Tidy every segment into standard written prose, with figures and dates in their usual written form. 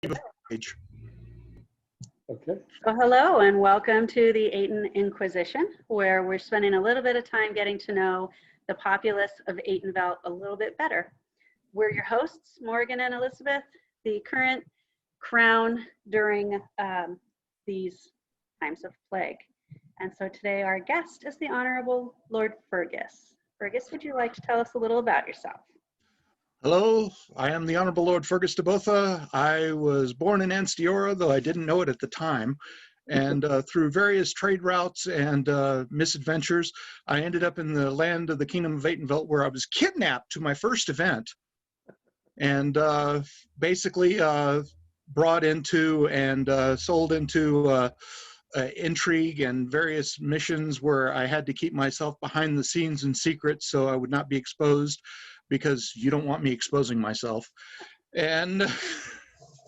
Page. Okay. Well, hello and welcome to the Aten Inquisition, where we're spending a little bit of time getting to know the populace of Atenveldt a little bit better. We're your hosts, Morgan and Elizabeth, the current crown during these times of plague. And so today our guest is the Honorable Lord Fergus. Fergus, would you like to tell us a little about yourself? Hello, I am the Honorable Lord Fergus de Botha. I was born in Anstiora, though I didn't know it at the time. And through various trade routes and misadventures, I ended up in the land of the Kingdom of Atenveldt, where I was kidnapped to my first event. And basically brought into and sold into intrigue and various missions where I had to keep myself behind the scenes in secret so I would not be exposed, because you don't want me exposing myself, and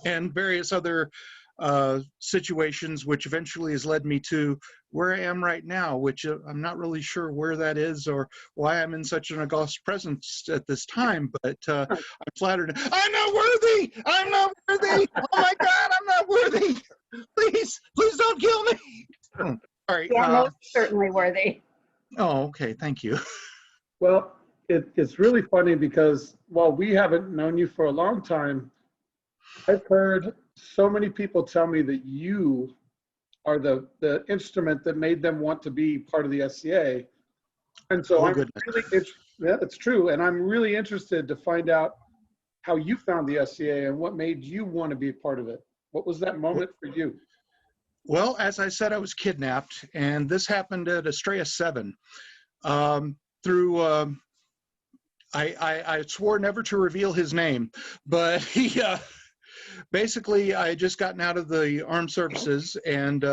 various other situations, which eventually has led me to where I am right now, which I'm not really sure where that is or why I'm in such an august presence at this time, but I'm flattered. I'm not worthy! I'm not worthy! Oh my God, I'm not worthy! Please don't kill me! Oh, sorry. You are most certainly worthy. Oh, okay, thank you. Well, it's really funny because while we haven't known you for a long time, I've heard so many people tell me that you are the instrument that made them want to be part of the SCA. And so yeah, it's true. And I'm really interested to find out how you found the SCA and what made you want to be a part of it. What was that moment for you? Well, as I said, I was kidnapped, and this happened at Estrella 7 through I swore never to reveal his name, but he basically, I had just gotten out of the armed services, and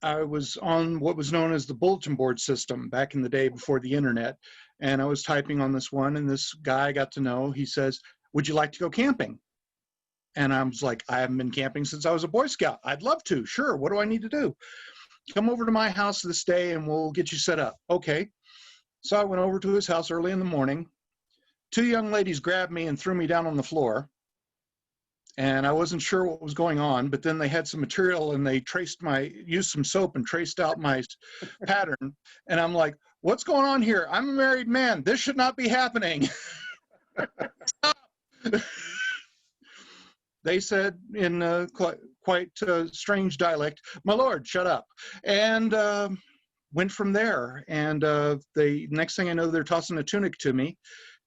I was on what was known as the bulletin board system back in the day before the internet, and I was typing on this one, and this guy I got to know. He says, "Would you like to go camping?" And I was like, "I haven't been camping since I was a Boy Scout. I'd love to. Sure. What do I need to do? Come over to my house this day, and we'll get you set up." Okay. So I went over to his house early in the morning. Two young ladies grabbed me and threw me down on the floor. And I wasn't sure what was going on, but then they had some material and they used some soap and traced out my pattern. And I'm like, "What's going on here? I'm a married man. This should not be happening." Stop. They said in quite strange dialect, "My lord, shut up." And went from there, and the next thing I know, they're tossing a tunic to me,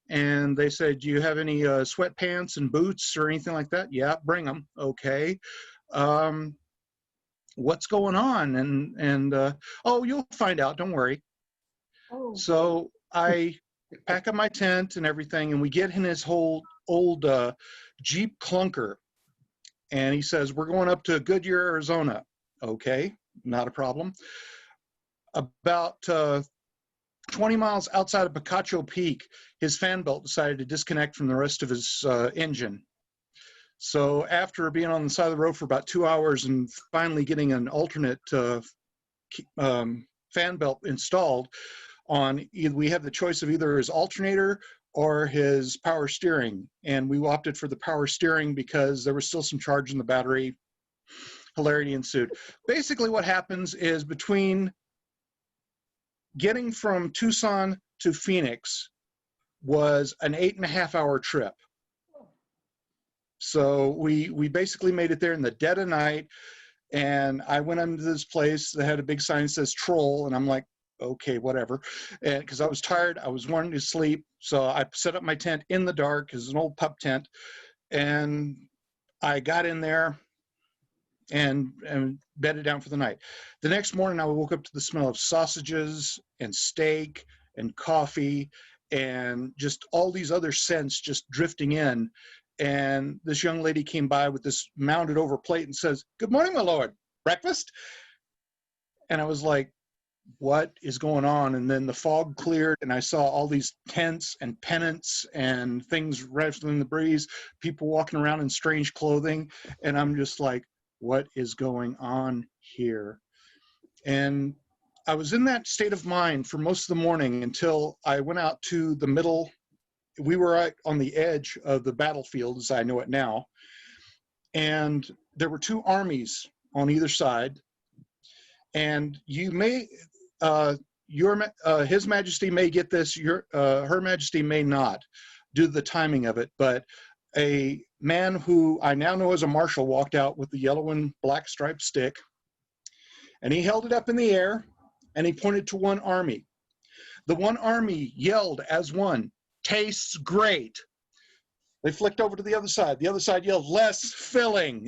and they said, "Do you have any sweatpants and boots or anything like that?" "Yeah, bring them." "Okay. What's going on?" And "Oh, you'll find out, don't worry." Oh. So I pack up my tent and everything, and we get in his whole old Jeep clunker, and he says, "We're going up to Goodyear, Arizona." Okay, not a problem. About 20 miles outside of Picacho Peak, his fan belt decided to disconnect from the rest of his engine. So after being on the side of the road for about 2 hours and finally getting an alternate fan belt installed on, we had the choice of either his alternator or his power steering. And we opted for the power steering because there was still some charge in the battery. Hilarity ensued. Basically what happens is, between getting from Tucson to Phoenix was an 8.5-hour trip. So we basically made it there in the dead of night, and I went into this place that had a big sign that says "Troll," and I'm like, okay, whatever. And because I was tired, I was wanting to sleep, so I set up my tent in the dark. It's an old pup tent, and I got in there and bedded down for the night. The next morning, I woke up to the smell of sausages and steak and coffee and just all these other scents just drifting in. And this young lady came by with this mounted over plate and says, "Good morning, my lord. Breakfast?" And I was like, what is going on? And then the fog cleared, and I saw all these tents and pennants and things rustling in the breeze, people walking around in strange clothing. And I'm just like, what is going on here? And I was in that state of mind for most of the morning until I went out to the middle. We were on the edge of the battlefield, as I know it now. and there were two armies on either side, and you may, His Majesty may get this, Her Majesty may not, due to the timing of it, but a man who I now know as a marshal walked out with the yellow and black striped stick, and he held it up in the air, and he pointed to one army. The one army yelled as one, "Tastes great." They flicked over to the other side. The other side yelled, "Less filling."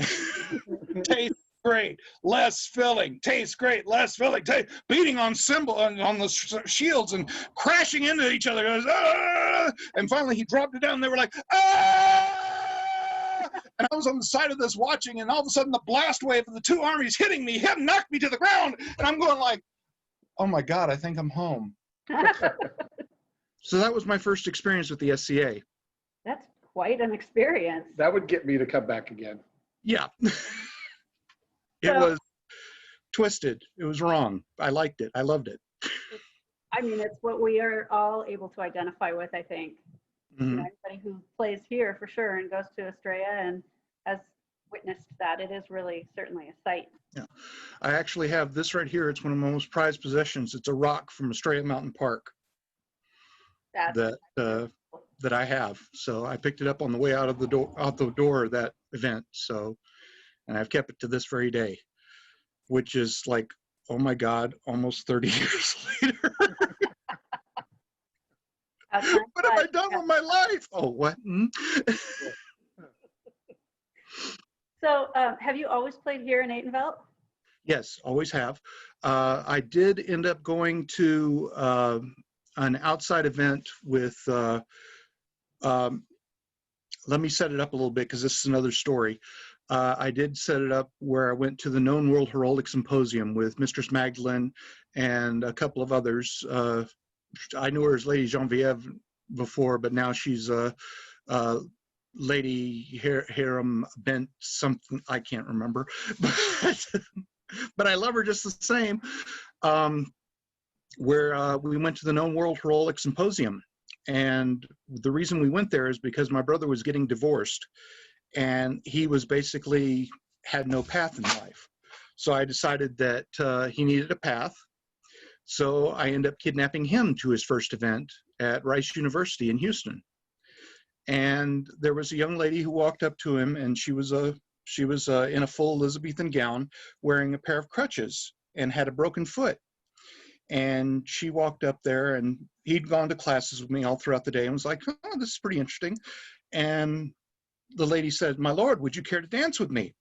Tastes great, less filling. Tastes great, less filling. Beating on the shields and crashing into each other. Goes, "Ah!" And finally he dropped it down, and they were like, "Ah!" And I was on the side of this watching, and all of a sudden the blast wave of the two armies hitting me knocked me to the ground, and I'm going like, "Oh my God, I think I'm home." So that was my first experience with the SCA. That's quite an experience. That would get me to come back again. Yeah. It was twisted. It was wrong. I liked it. I loved it. I mean, it's what we are all able to identify with, I think. Mm-hmm. You know, anybody who plays here for sure and goes to Estrella and has witnessed that, it is really certainly a sight. Yeah. I actually have this right here. It's one of my most prized possessions. It's a rock from Estrella Mountain Park that I have. So I picked it up on the way out the door of that event. So, and I've kept it to this very day, which is like, oh my God, almost 30 years later. What have I done with my life? Oh, what? So have you always played here in Atenveldt? Yes, always have. I did end up going to an outside event with, let me set it up a little bit because this is another story. I did set it up where I went to the Known World Heraldic Symposium with Mistress Magdalene and a couple of others. I knew her as Lady Genevieve before, but now she's Lady Hiram Bent something, I can't remember. But I love her just the same. Where we went to the Known World Heraldic Symposium. And the reason we went there is because my brother was getting divorced, and he was basically had no path in life. So I decided that he needed a path. So I ended up kidnapping him to his first event at Rice University in Houston. And there was a young lady who walked up to him, and she was in a full Elizabethan gown, wearing a pair of crutches, and had a broken foot. And she walked up there, and he'd gone to classes with me all throughout the day, and was like, "Oh, this is pretty interesting." And the lady said, "My lord, would you care to dance with me?"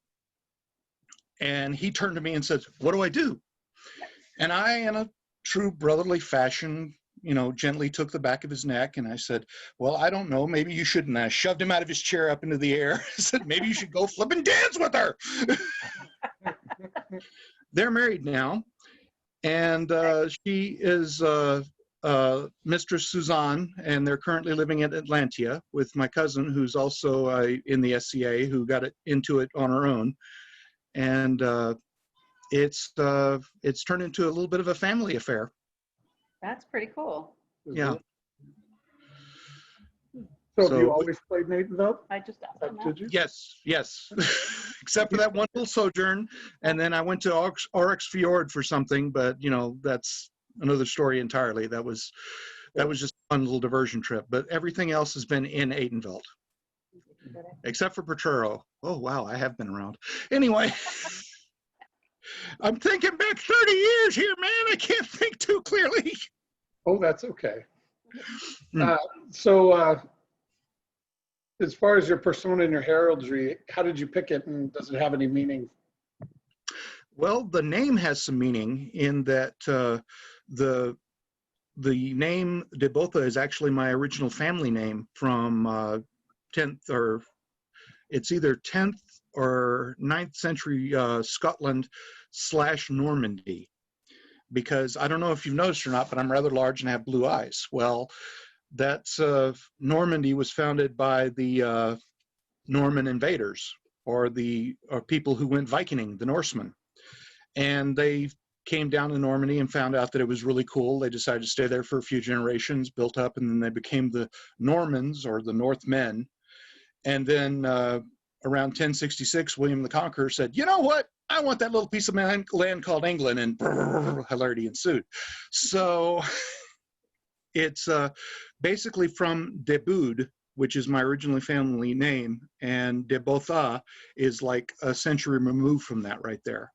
And he turned to me and said, "What do I do?" And I, in a true brotherly fashion, gently took the back of his neck, and I said, "Well, I don't know, maybe you shouldn't." I shoved him out of his chair up into the air. I said, "Maybe you should go flip and dance with her." They're married now, and she is Mistress Suzanne, and they're currently living in Atlantia with my cousin, who's also in the SCA, who got into it on her own. And it's turned into a little bit of a family affair. That's pretty cool. Yeah. So have you always played in Atenveldt? I just asked him that. Did you? Yes. Except for that one little sojourn, and then I went to Oryx Fjord for something, but that's another story entirely. That was just a fun little diversion trip. But everything else has been in Atenveldt, except for Potrero. Oh wow, I have been around. Anyway, I'm thinking back 30 years here, man. I can't think too clearly. Oh, that's okay. So as far as your persona and your heraldry, how did you pick it, and does it have any meaning? Well, the name has some meaning in that the name De Botha is actually my original family name from 10th, or it's either 10th or 9th century Scotland / Normandy. Because I don't know if you've noticed or not, but I'm rather large and I have blue eyes. Well, that's Normandy was founded by the Norman invaders, or people who went Viking, the Norsemen. And they came down to Normandy and found out that it was really cool. They decided to stay there for a few generations, built up, and then they became the Normans, or the Northmen. And then around 1066, William the Conqueror said, you know what? I want that little piece of land called England, and hilarity ensued. So it's basically from de Bude, which is my original family name, and de Botha is like a century removed from that right there.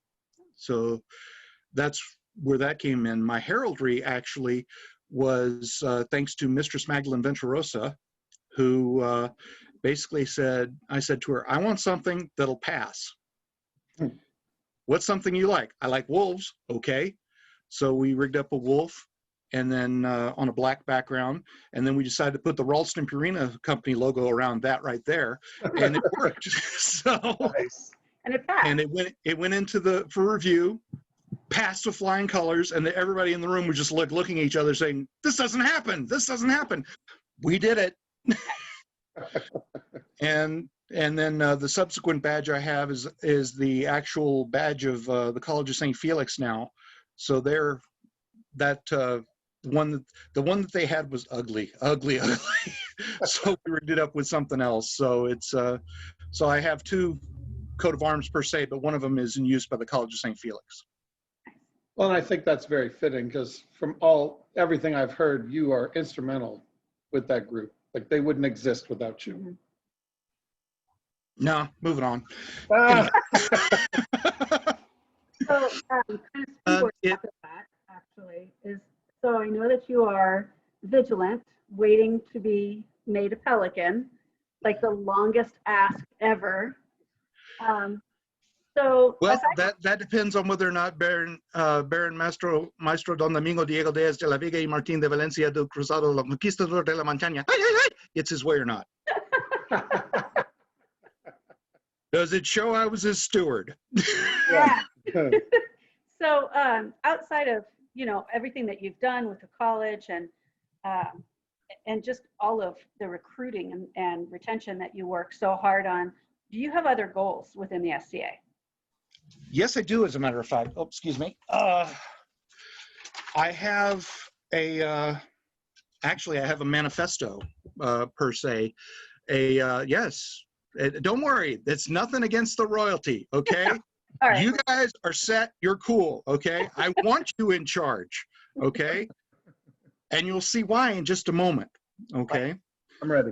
So that's where that came in. My heraldry actually was thanks to Mistress Magdalene Venturosa, who basically said, I said to her, I want something that'll pass. What's something you like? I like wolves. Okay. So we rigged up a wolf, and then on a black background, and then we decided to put the Ralston Purina Company logo around that right there, and it worked. So Nice. And it passed. and it went into for review, passed with flying colors, and everybody in the room was just looking at each other saying, this doesn't happen, this doesn't happen. We did it. And then the subsequent badge I have is the actual badge of the College of St. Felix now. So they're the one that they had was ugly. So we rigged it up with something else. So it's so I have two coat of arms per se, but one of them is in use by the College of St. Felix. Well, and I think that's very fitting because from everything I've heard, you are instrumental with that group. Like they wouldn't exist without you. No, moving on. Ah. So, kind of springboard off of that, actually, is so I know that you are vigilant, waiting to be made a pelican, like the longest ask ever. So, Well, that depends on whether or not Baron Maestro Don Domingo Diego Diaz de la Vega y Martín de Valencia del Cruzado la Conquistador de la Montaña, it's his way or not. Does it show I was his steward? yeah. So, outside of everything that you've done with the college and just all of the recruiting and retention that you work so hard on, do you have other goals within the SCA? Yes, I do, as a matter of fact. Oh, excuse me. I have actually, I have a manifesto, per se. Yes, don't worry. It's nothing against the royalty, okay? All right. You guys are set. You're cool, okay? I want you in charge, okay? And you'll see why in just a moment, okay? I'm ready.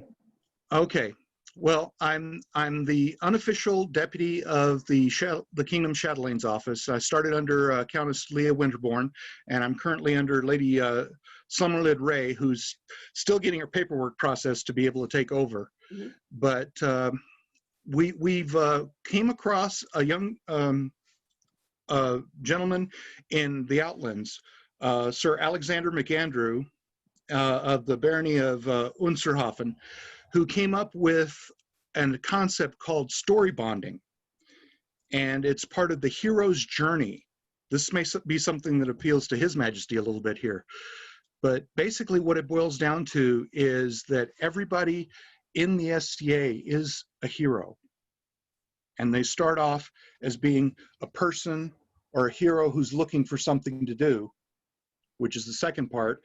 Okay. Well, I'm the unofficial deputy of the Kingdom Chatelain's office. I started under Countess Leah Winterbourne, and I'm currently under Lady Slumberlid Ray, who's still getting her paperwork processed to be able to take over. Mm-hmm. But we've came across a young gentleman in the Outlands, Sir Alexander McAndrew of the barony of Unserhofen, who came up with a concept called story bonding. And it's part of the hero's journey. This may be something that appeals to His Majesty a little bit here. But basically what it boils down to is that everybody in the SCA is a hero. And they start off as being a person or a hero who's looking for something to do, which is the second part.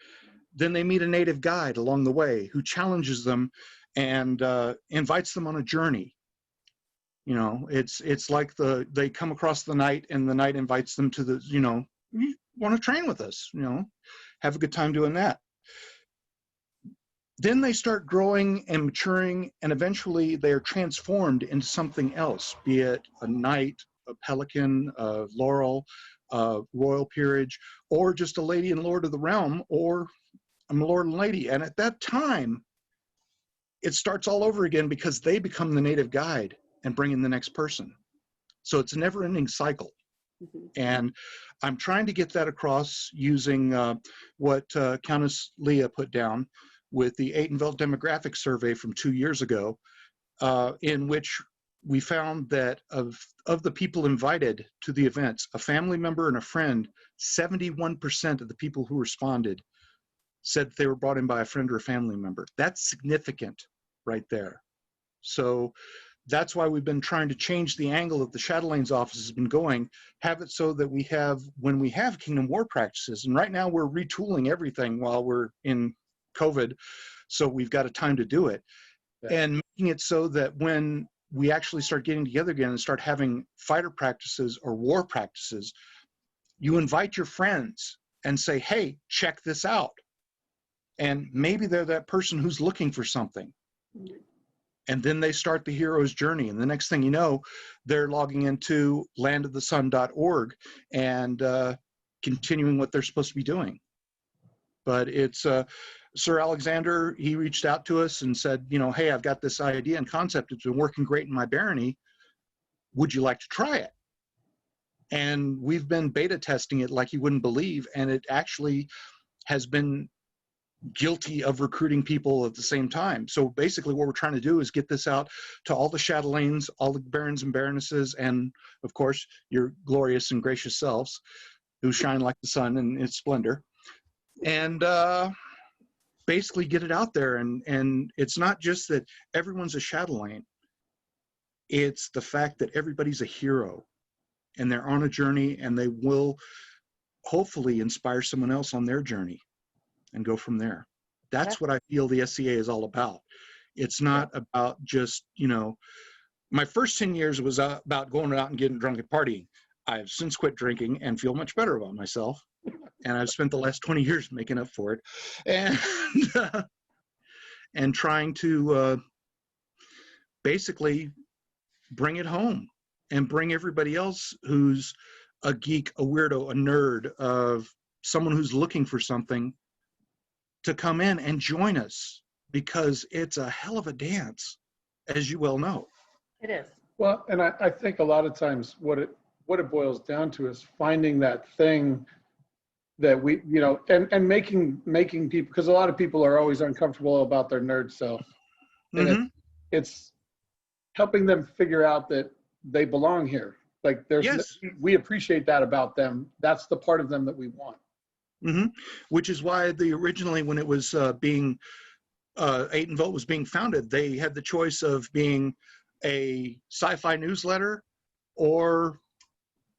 Then they meet a native guide along the way who challenges them and invites them on a journey. It's like they come across the knight, and the knight invites them to you want to train with us, have a good time doing that. Then they start growing and maturing, and eventually they are transformed into something else, be it a knight, a pelican, a laurel, a royal peerage, or just a lady and lord of the realm, or a lord and lady. And at that time, it starts all over again because they become the native guide and bring in the next person. So it's a never-ending cycle. Mm-hmm. And I'm trying to get that across using what Countess Leah put down with the Atenveldt demographic survey from 2 years ago, in which we found that of the people invited to the events, a family member and a friend, 71% of the people who responded said they were brought in by a friend or a family member. That's significant right there. So that's why we've been trying to change the angle that the Chatelain's office has been going, have it so that we have, when we have Kingdom War practices, and right now we're retooling everything while we're in COVID, so we've got a time to do it. Yeah. And making it so that when we actually start getting together again and start having fighter practices or war practices, you invite your friends and say, hey, check this out. And maybe they're that person who's looking for something. And then they start the hero's journey. And the next thing you know, they're logging into landofthesun.org and continuing what they're supposed to be doing. But it's Sir Alexander, he reached out to us and said, you know, hey, I've got this idea and concept. It's been working great in my barony. Would you like to try it? And we've been beta testing it like you wouldn't believe. And it actually has been guilty of recruiting people at the same time. So basically what we're trying to do is get this out to all the chatelaines, all the barons and baronesses, and of course, your glorious and gracious selves who shine like the sun in its splendor. And basically get it out there. And it's not just that everyone's a chatelaine. It's the fact that everybody's a hero and they're on a journey, and they will hopefully inspire someone else on their journey and go from there. That's what I feel the SCA is all about. It's not about just, you know, my first 10 years was about going out and getting drunk and partying. I've since quit drinking and feel much better about myself. And I've spent the last 20 years making up for it. And trying to basically bring it home and bring everybody else who's a geek, a weirdo, a nerd, of someone who's looking for something to come in and join us, because it's a hell of a dance, as you well know. It is. Well, and I think a lot of times what it boils down to is finding that thing that we, you know, and making people, because a lot of people are always uncomfortable about their nerd self. And it's helping them figure out that they belong here. Like we appreciate that about them. That's the part of them that we want. Which is why originally when it was Atenveldt was being founded, they had the choice of being a sci-fi newsletter or,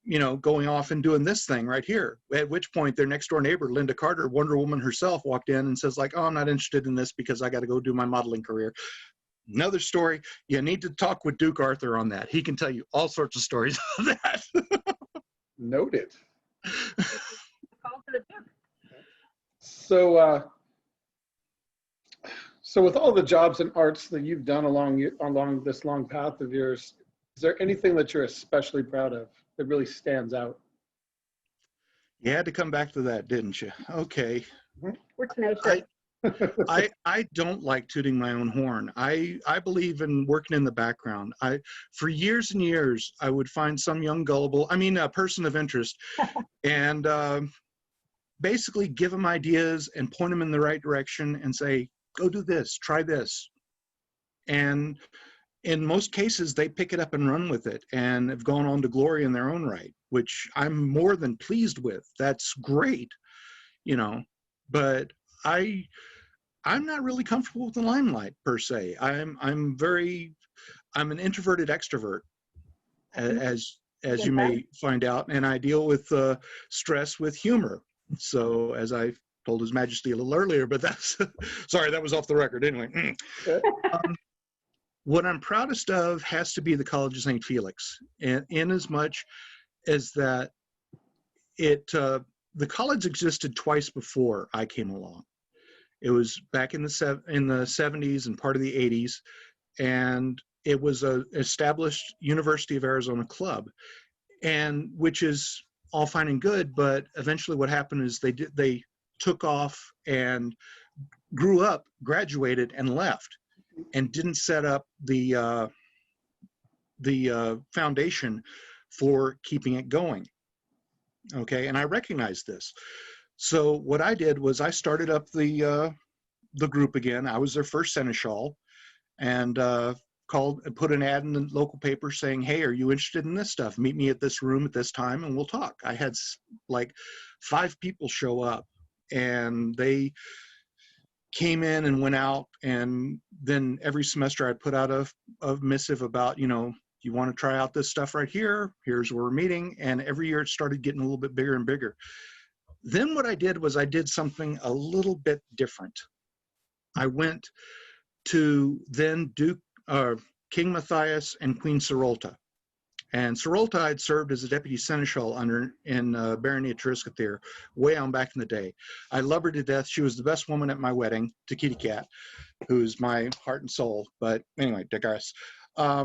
you know, going off and doing this thing right here. At which point their next door neighbor, Linda Carter, Wonder Woman herself, walked in and says like, oh, I'm not interested in this because I got to go do my modeling career. Another story, you need to talk with Duke Arthur on that. He can tell you all sorts of stories of that. Noted. Call to the Duke. So, so with all the jobs and arts that you've done along this long path of yours, is there anything that you're especially proud of that really stands out? You had to come back to that, didn't you? Okay. We're tenacious. I don't like tooting my own horn. I believe in working in the background. For years and years, I would find some young a person of interest, and basically give them ideas and point them in the right direction and say, go do this, try this. And in most cases, they pick it up and run with it and have gone on to glory in their own right, which I'm more than pleased with. That's great, you know, but I'm not really comfortable with the limelight per se. I'm an introverted extrovert, as you may find out, and I deal with stress with humor. So as I told His Majesty a little earlier, but that's, sorry, that was off the record anyway. What I'm proudest of has to be the College of St. Felix, and in as much as that the college existed twice before I came along. It was back in the 70s and part of the 80s, and it was a established University of Arizona club, and which is all fine and good, but eventually what happened is they took off and grew up, graduated, and left, and didn't set up the foundation for keeping it going. Okay, and I recognize this. So what I did was I started up the group again. I was their first seneschal, and put an ad in the local paper saying, hey, are you interested in this stuff? Meet me at this room at this time and we'll talk. I had like 5 people show up, and they came in and went out, and then every semester I'd put out a missive about, you know, you want to try out this stuff right here, here's where we're meeting, and every year it started getting a little bit bigger and bigger. Then what I did was I did something a little bit different. I went to then King Matthias and Queen Sarolta. And Sarolta had served as a deputy seneschal in Barony of Triscathir way on back in the day. I love her to death. She was the best woman at my wedding to Kitty Cat, who's my heart and soul. But anyway, digress. I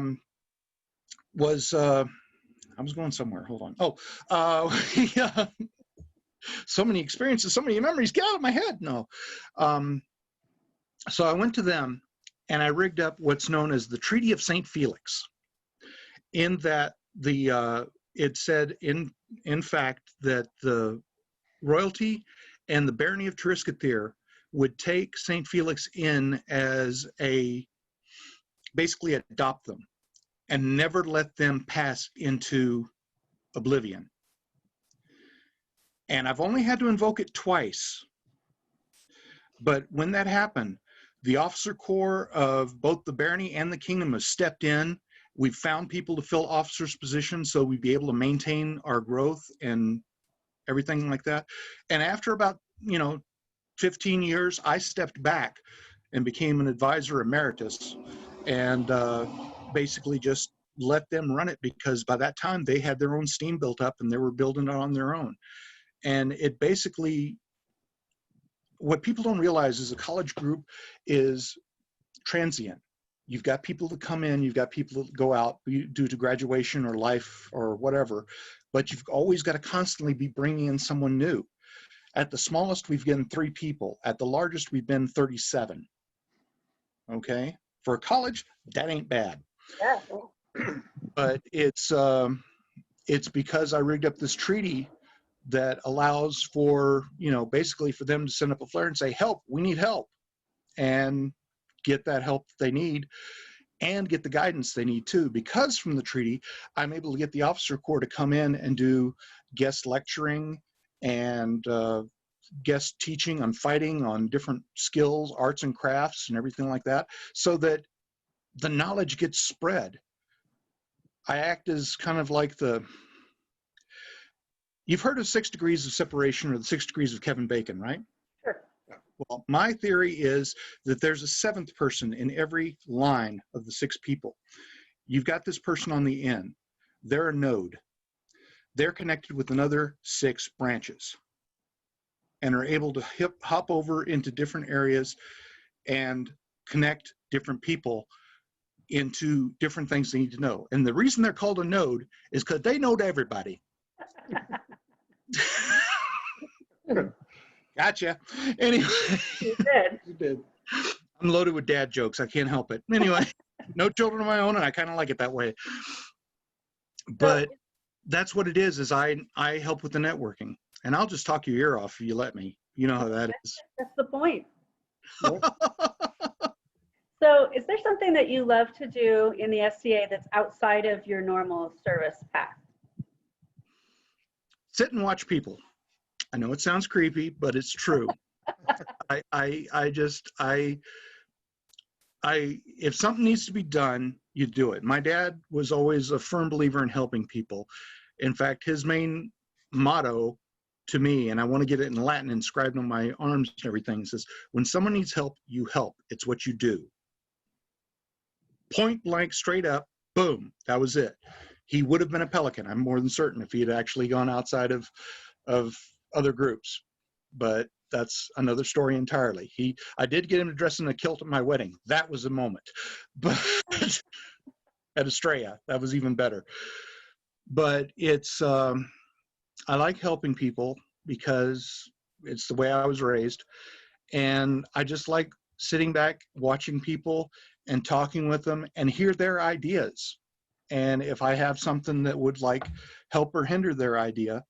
was going somewhere. Hold on. Yeah. So many experiences, so many memories. Get out of my head. No. So I went to them and I rigged up what's known as the Treaty of St. Felix. In that it said in fact that the royalty and the barony of Triscathir would take St. Felix in as basically adopt them and never let them pass into oblivion. And I've only had to invoke it twice. But when that happened, the officer corps of both the barony and the kingdom has stepped in. We've found people to fill officers' positions so we'd be able to maintain our growth and everything like that. And after about, 15 years, I stepped back and became an advisor emeritus and basically just let them run it, because by that time they had their own steam built up and they were building it on their own. And it basically, what people don't realize is a college group is transient. You've got people that come in, you've got people that go out due to graduation or life or whatever, but you've always got to constantly be bringing in someone new. At the smallest, we've been 3 people. At the largest, we've been 37. Okay? For a college, that ain't bad. Yeah. But it's because I rigged up this treaty that allows for, basically for them to send up a flare and say, help, we need help. And get that help they need and get the guidance they need too. Because from the treaty, I'm able to get the officer corps to come in and do guest lecturing and guest teaching on fighting, on different skills, arts and crafts and everything like that, so that the knowledge gets spread. I act as kind of like you've heard of 6 degrees of separation or the 6 degrees of Kevin Bacon, right? Sure. Well, my theory is that there's a 7th person in every line of the 6 people. You've got this person on the end. They're a node. They're connected with another 6 branches and are able to hop over into different areas and connect different people into different things they need to know. And the reason they're called a node is because they know everybody. Gotcha. Anyway. You did. You did. I'm loaded with dad jokes. I can't help it. Anyway, no children of my own, and I kind of like it that way. But that's what it is I help with the networking. And I'll just talk your ear off if you let me. You know how that is. That's the point. So is there something that you love to do in the SCA that's outside of your normal service path? Sit and watch people. I know it sounds creepy, but it's true. If something needs to be done, you do it. My dad was always a firm believer in helping people. In fact, his main motto to me, and I want to get it in Latin inscribed on my arms and everything, says, when someone needs help, you help. It's what you do. Point blank, straight up, boom, that was it. He would have been a Pelican, I'm more than certain, if he had actually gone outside of other groups. But that's another story entirely. I did get him to dress in a kilt at my wedding. That was a moment. But at Estrella, that was even better. But it's, I like helping people because it's the way I was raised. And I just like sitting back, watching people and talking with them and hear their ideas. And if I have something that would like help or hinder their idea,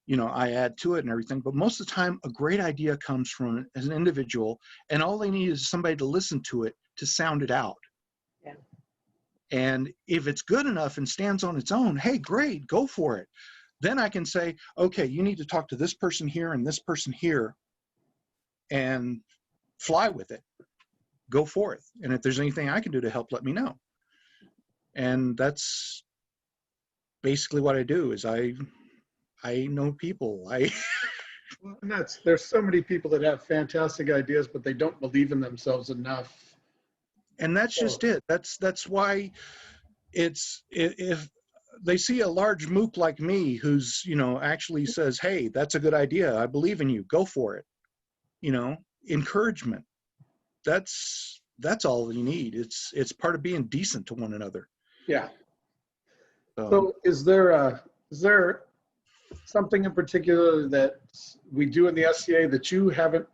I add to it and everything. But most of the time, a great idea comes from an individual, and all they need is somebody to listen to it, to sound it out. Yeah. And if it's good enough and stands on its own, hey, great, go for it. Then I can say, okay, you need to talk to this person here and this person here and fly with it. Go forth. And if there's anything I can do to help, let me know. And that's basically what I do is I know people. And there's so many people that have fantastic ideas, but they don't believe in themselves enough And that's just it. That's why if they see a large mook like me who's, actually says, hey, that's a good idea, I believe in you, go for it, encouragement. That's all you need. It's part of being decent to one another. Yeah. So is there something in particular that we do in the SCA that you haven't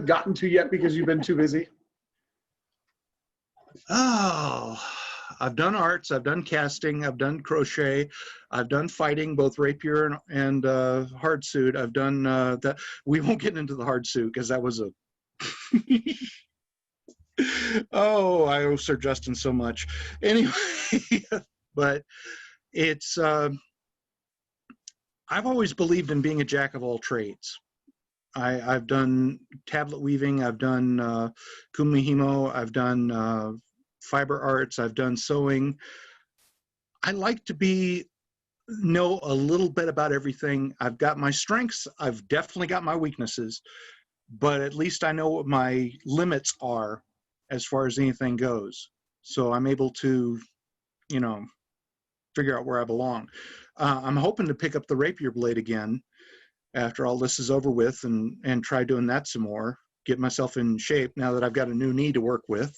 gotten to yet because you've been too busy? Oh, I've done arts, I've done casting, I've done crochet, I've done fighting, both rapier and hard suit. I've done that. We won't get into the hard suit because that was a oh, I owe Sir Justin so much. Anyway, but it's I've always believed in being a jack of all trades. I've done tablet weaving, I've done kumihimo, I've done fiber arts, I've done sewing. I like to know a little bit about everything. I've got my strengths, I've definitely got my weaknesses, but at least I know what my limits are as far as anything goes. So I'm able to, figure out where I belong. I'm hoping to pick up the rapier blade again after all this is over with and try doing that some more, get myself in shape now that I've got a new knee to work with.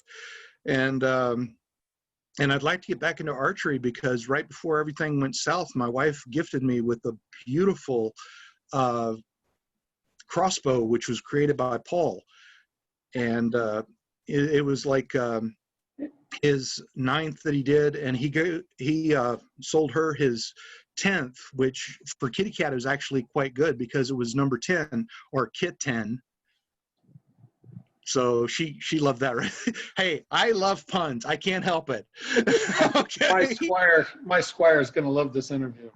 And I'd like to get back into archery because right before everything went south, my wife gifted me with a beautiful crossbow, which was created by Paul. And it was like his 9th that he did, and he sold her his 10th, which for kitty cat is actually quite good because it was number 10 or kit 10. So she loved that, right? Hey, I love puns. I can't help it. Okay. My squire is going to love this interview.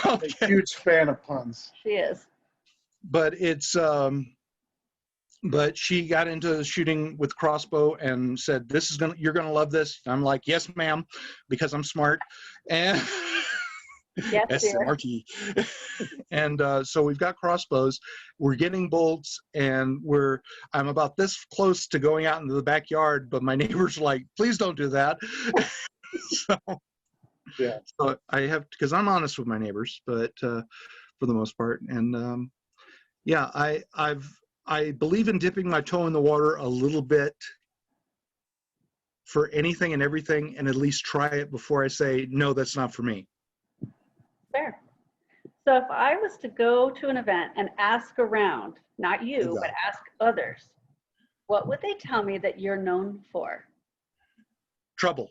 Okay. A huge fan of puns. She is. But it's but she got into shooting with crossbow and said, you're gonna love this. I'm like, yes, ma'am, because I'm smart. And yes, SMRT. And so we've got crossbows, we're getting bolts, and I'm about this close to going out into the backyard, but my neighbor's like, please don't do that. So yeah, so I have, because I'm honest with my neighbors, but for the most part. And yeah, I believe in dipping my toe in the water a little bit for anything and everything, and at least try it before I say, no, that's not for me. Fair. So if I was to go to an event and ask around, not you, but ask others, what would they tell me that you're known for? Troublemaking.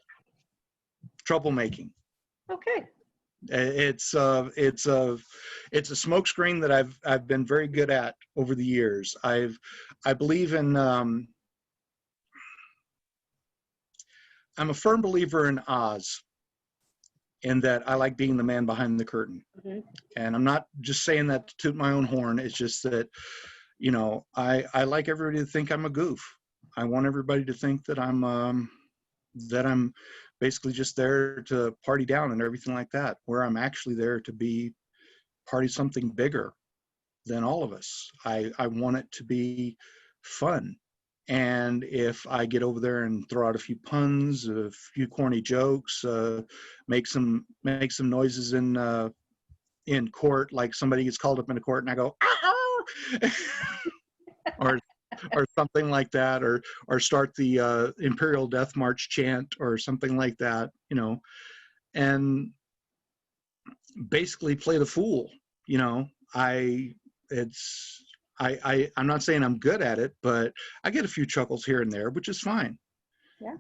Okay. It's a smokescreen that I've been very good at over the years. I believe in I'm a firm believer in Oz, in that I like being the man behind the curtain. Mm-hmm. And I'm not just saying that to toot my own horn. It's just that, I like everybody to think I'm a goof. I want everybody to think that I'm basically just there to party down and everything like that, where I'm actually there to be part of something bigger than all of us. I want it to be fun. And if I get over there and throw out a few puns, a few corny jokes, make some noises in court, like somebody gets called up into court and I go, ah! or something like that, or start the Imperial Death March chant or something like that, and basically play the fool. I'm not saying I'm good at it, but I get a few chuckles here and there, which is fine. Yeah.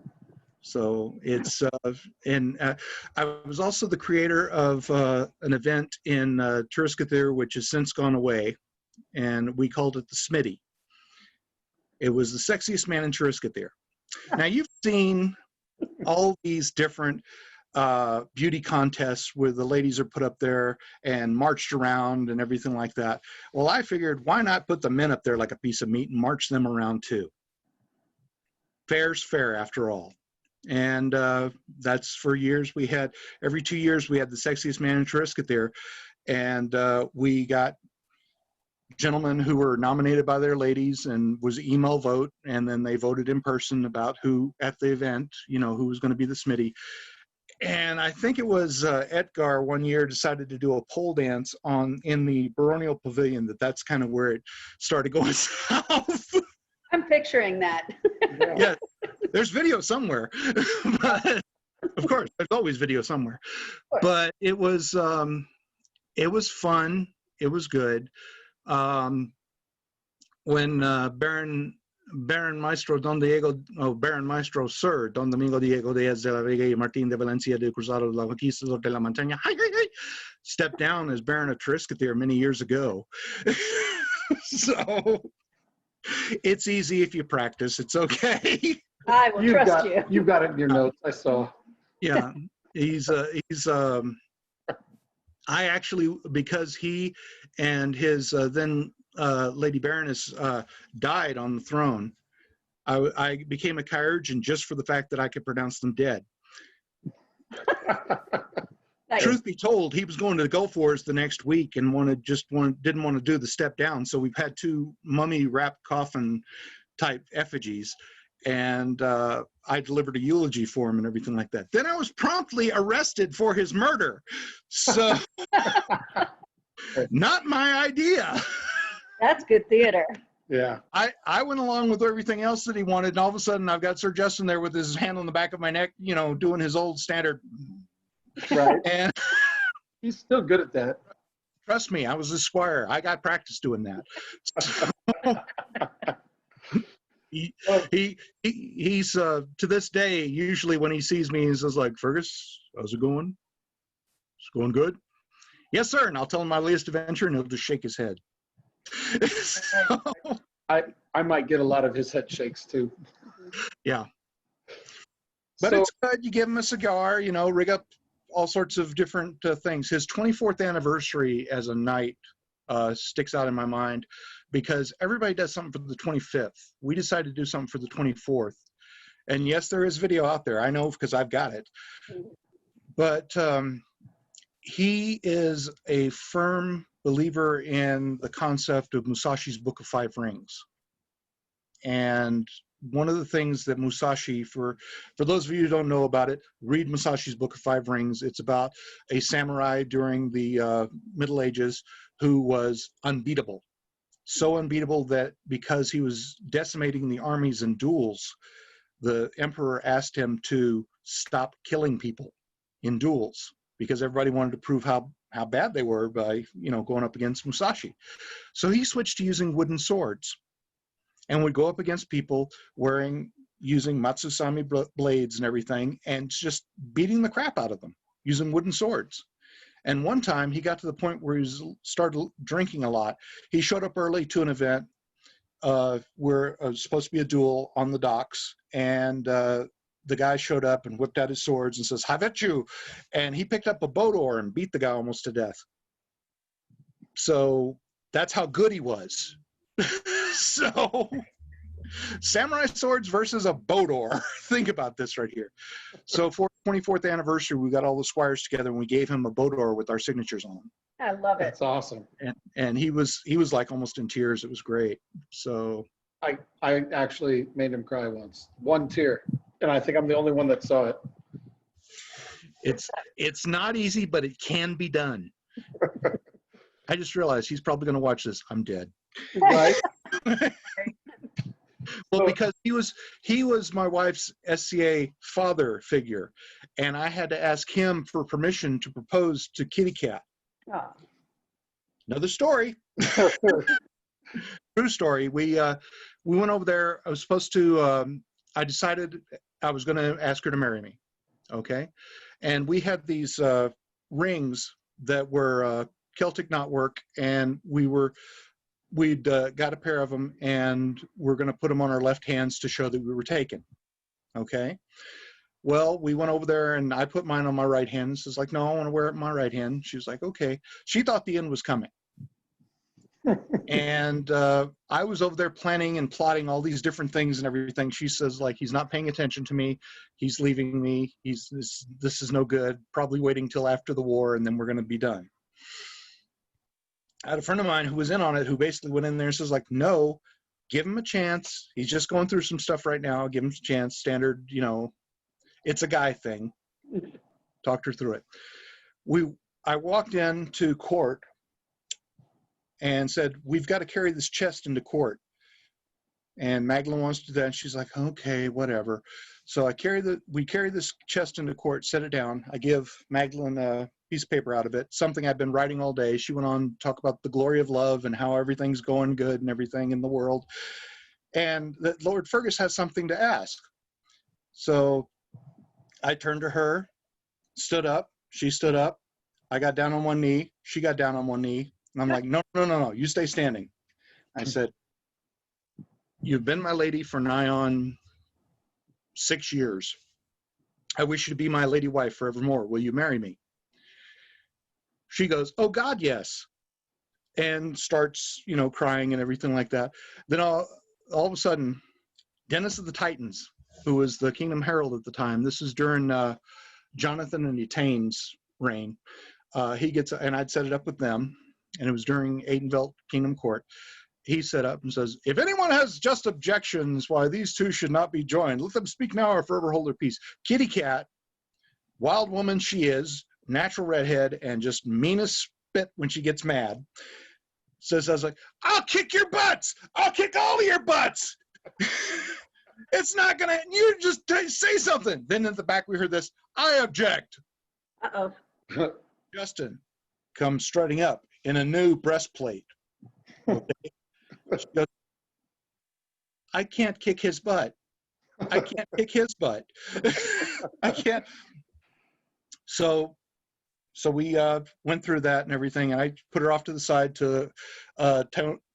So it's I was also the creator of an event in Turskathir, which has since gone away, and we called it the Smitty. It was the sexiest man in Turskathir. Now you've seen all these different beauty contests where the ladies are put up there and marched around and everything like that. Well, I figured, why not put the men up there like a piece of meat and march them around too? Fair's fair, after all. And that's for years. We had, every 2 years, we had the sexiest man in Turskathir, and we got gentlemen who were nominated by their ladies, and was email vote, and then they voted in person about who at the event, who was going to be the Smitty. And I think it was Edgar one year decided to do a pole dance in the baronial pavilion. That's kind of where it started going south. I'm picturing that. Yeah, there's video somewhere. But, of course, there's always video somewhere. But it was fun. It was good. When Baron Maestro Sir Don Domingo Diego Díaz de la Vega y Martín de Valencia de Cruzado de la Conquista de la Montaña stepped down as Baron of Triscathir many years ago. So it's easy if you practice. It's okay. I will trust you. You've got it in your notes. I saw. Yeah, I actually, because he and his then Lady Baroness died on the throne, I became a chirurgeon just for the fact that I could pronounce them dead. Nice. Truth be told, he was going to the Gulf Wars the next week and didn't want to do the step down. So we've had 2 mummy wrapped coffin type effigies, and I delivered a eulogy for him and everything like that. Then I was promptly arrested for his murder. So not my idea. That's good theater. Yeah. I went along with everything else that he wanted, and all of a sudden I've got Sir Justin there with his hand on the back of my neck, doing his old standard. Right. And He's still good at that. trust me, I was a squire. I got practice doing that. He's to this day, usually when he sees me, he says like, "Fergus, how's it going? It's going good." "Yes, sir." And I'll tell him my latest adventure, and he'll just shake his head. So, I might get a lot of his head shakes too. yeah. But So, it's good. You give him a cigar, rig up all sorts of different things. His 24th anniversary as a knight sticks out in my mind, because everybody does something for the 25th. We decided to do something for the 24th. And yes, there is video out there. I know because I've got it. But he is a firm believer in the concept of Musashi's Book of 5 Rings. And one of the things that Musashi, for those of you who don't know about it, read Musashi's Book of 5 Rings. It's about a samurai during the Middle Ages who was unbeatable. So unbeatable that because he was decimating the armies in duels, the emperor asked him to stop killing people in duels, because everybody wanted to prove how bad they were by, going up against Musashi. So he switched to using wooden swords, and would go up against people using Matsusami blades and everything, and just beating the crap out of them using wooden swords. And one time he got to the point where he started drinking a lot. He showed up early to an event where it was supposed to be a duel on the docks, and the guy showed up and whipped out his swords and says, "Have you?" And he picked up a boat oar and beat the guy almost to death. So that's how good he was. So samurai swords versus a boat oar. Think about this right here. So for 24th anniversary, we got all the squires together and we gave him a boat oar with our signatures on them. I love it. that's awesome. And he was like almost in tears. It was great. So I actually made him cry once. 1 tear. And I think I'm the only one that saw it. it's not easy, but it can be done. I just realized he's probably going to watch this. I'm dead. Right? Well, because he was my wife's SCA father figure, and I had to ask him for permission to propose to Kitty Cat. Oh. Another story. True story. We went over there. I was supposed to. I decided I was going to ask her to marry me. Okay, and we had these rings that were Celtic knotwork, and we'd got a pair of them, and we're going to put them on our left hands to show that we were taken. Okay. Well, we went over there, and I put mine on my right hand. She's like, "No, I want to wear it in my right hand." She was like, "Okay." She thought the end was coming. And I was over there planning and plotting all these different things and everything. She says, like, "He's not paying attention to me. He's leaving me. This is no good. Probably waiting till after the war, and then we're going to be done." I had a friend of mine who was in on it, who basically went in there and says, like, no, give him a chance. He's just going through some stuff right now. Give him a chance. Standard, it's a guy thing. Talked her through it. I walked into court and said, we've got to carry this chest into court. And Magdalene wants to do that. And she's like, okay, whatever. So we carry this chest into court, set it down. I give Magdalene a piece of paper out of it, something I've been writing all day. She went on to talk about the glory of love and how everything's going good and everything in the world. And that Lord Fergus has something to ask. So I turned to her, stood up. She stood up. I got down on one knee. She got down on one knee. And I'm like, no, you stay standing. I said, you've been my lady for nigh on 6 years. I wish you to be my lady wife forevermore. Will you marry me? She goes, oh God, yes. And starts, crying and everything like that. Then all of a sudden, Dennis of the Titans, who was the Kingdom Herald at the time, this is during Jonathan and Aten's reign. He gets, and I'd set it up with them, and it was during Atenveldt Kingdom Court. He set up and says, if anyone has just objections why these two should not be joined, let them speak now or forever hold their peace. Kitty Cat, wild woman she is, natural redhead, and just mean as spit when she gets mad, says, I was like, I'll kick your butts. I'll kick all of your butts. It's not going to, you just say something. Then in the back we heard this, I object. Uh-oh. Justin comes strutting up in a new breastplate. Okay? She goes, I can't kick his butt. I can't kick his butt. I can't. So we went through that and everything, and I put her off to the side to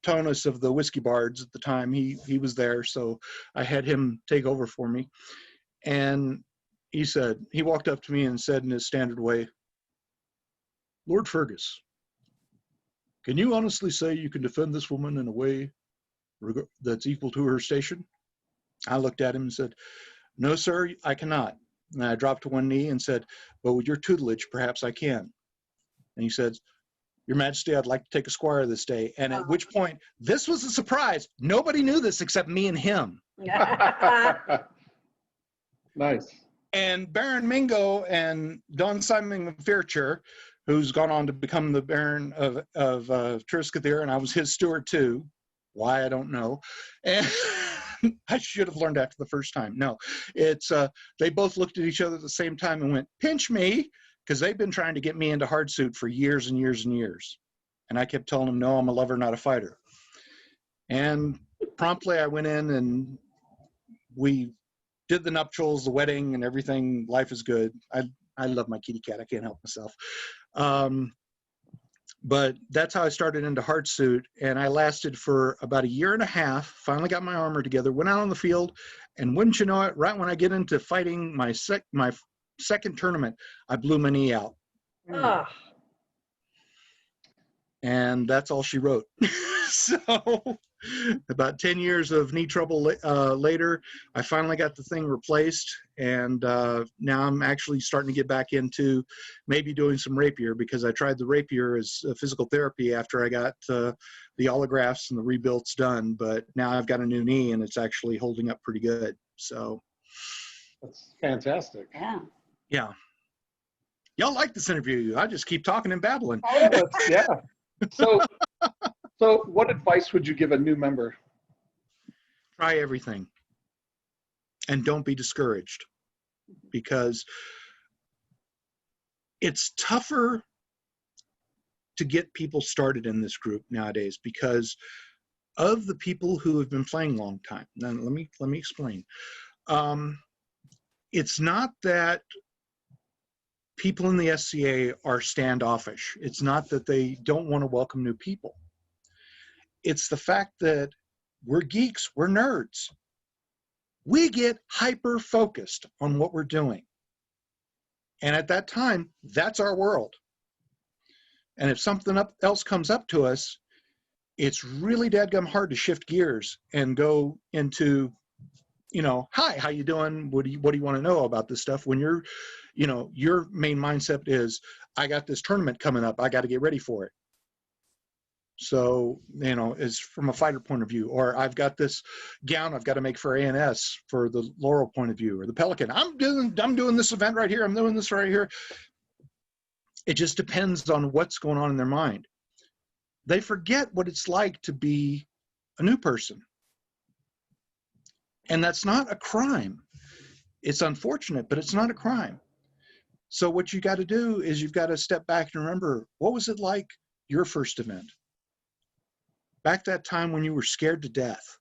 Tonus of the Whiskey Bards at the time. He was there, so I had him take over for me. And he walked up to me and said in his standard way, Lord Fergus, can you honestly say you can defend this woman in a way that's equal to her station? I looked at him and said, no, sir, I cannot. And I dropped to one knee and said, well, with your tutelage, perhaps I can. And he said, Your Majesty, I'd like to take a squire this day. And at which point, this was a surprise. Nobody knew this except me and him. Nice. And Baron Mingo and Don Simon Fairchair, who's gone on to become the Baron of Triscathir, and I was his steward too. Why, I don't know. And I should have learned after the first time. No, it's they both looked at each other at the same time and went, pinch me, because they've been trying to get me into hard suit for years and years and years. And I kept telling them, no, I'm a lover, not a fighter. And promptly I went in and we did the nuptials, the wedding, and everything. Life is good. I love my kitty cat. I can't help myself. But that's how I started into hard suit, and I lasted for about 1.5 years. Finally got my armor together, went out on the field, and wouldn't you know it, right when I get into fighting my second tournament, I blew my knee out. Oh. And that's all she wrote. So about 10 years of knee trouble later, I finally got the thing replaced, and now I'm actually starting to get back into maybe doing some rapier, because I tried the rapier as physical therapy after I got the allografts and the rebuilds done, but now I've got a new knee and it's actually holding up pretty good. So that's fantastic. Yeah. Yeah. Y'all like this interview. I just keep talking and babbling. Oh, yeah. So what advice would you give a new member? Try everything. And don't be discouraged, because it's tougher to get people started in this group nowadays because of the people who have been playing a long time. Now, let me explain. It's not that people in the SCA are standoffish. It's not that they don't want to welcome new people. It's the fact that we're geeks, we're nerds. We get hyper-focused on what we're doing. And at that time, that's our world. And if something else comes up to us, it's really dadgum hard to shift gears and go into, hi, how you doing? What do you want to know about this stuff? When your main mindset is, I got this tournament coming up, I got to get ready for it. So, you know, it's from a fighter point of view, or I've got this gown I've got to make for ANS for the Laurel point of view, or the Pelican. I'm doing this event right here. I'm doing this right here. It just depends on what's going on in their mind. They forget what it's like to be a new person. And that's not a crime. It's unfortunate, but it's not a crime. So what you got to do is you've got to step back and remember, what was it like your first event? Back that time when you were scared to death.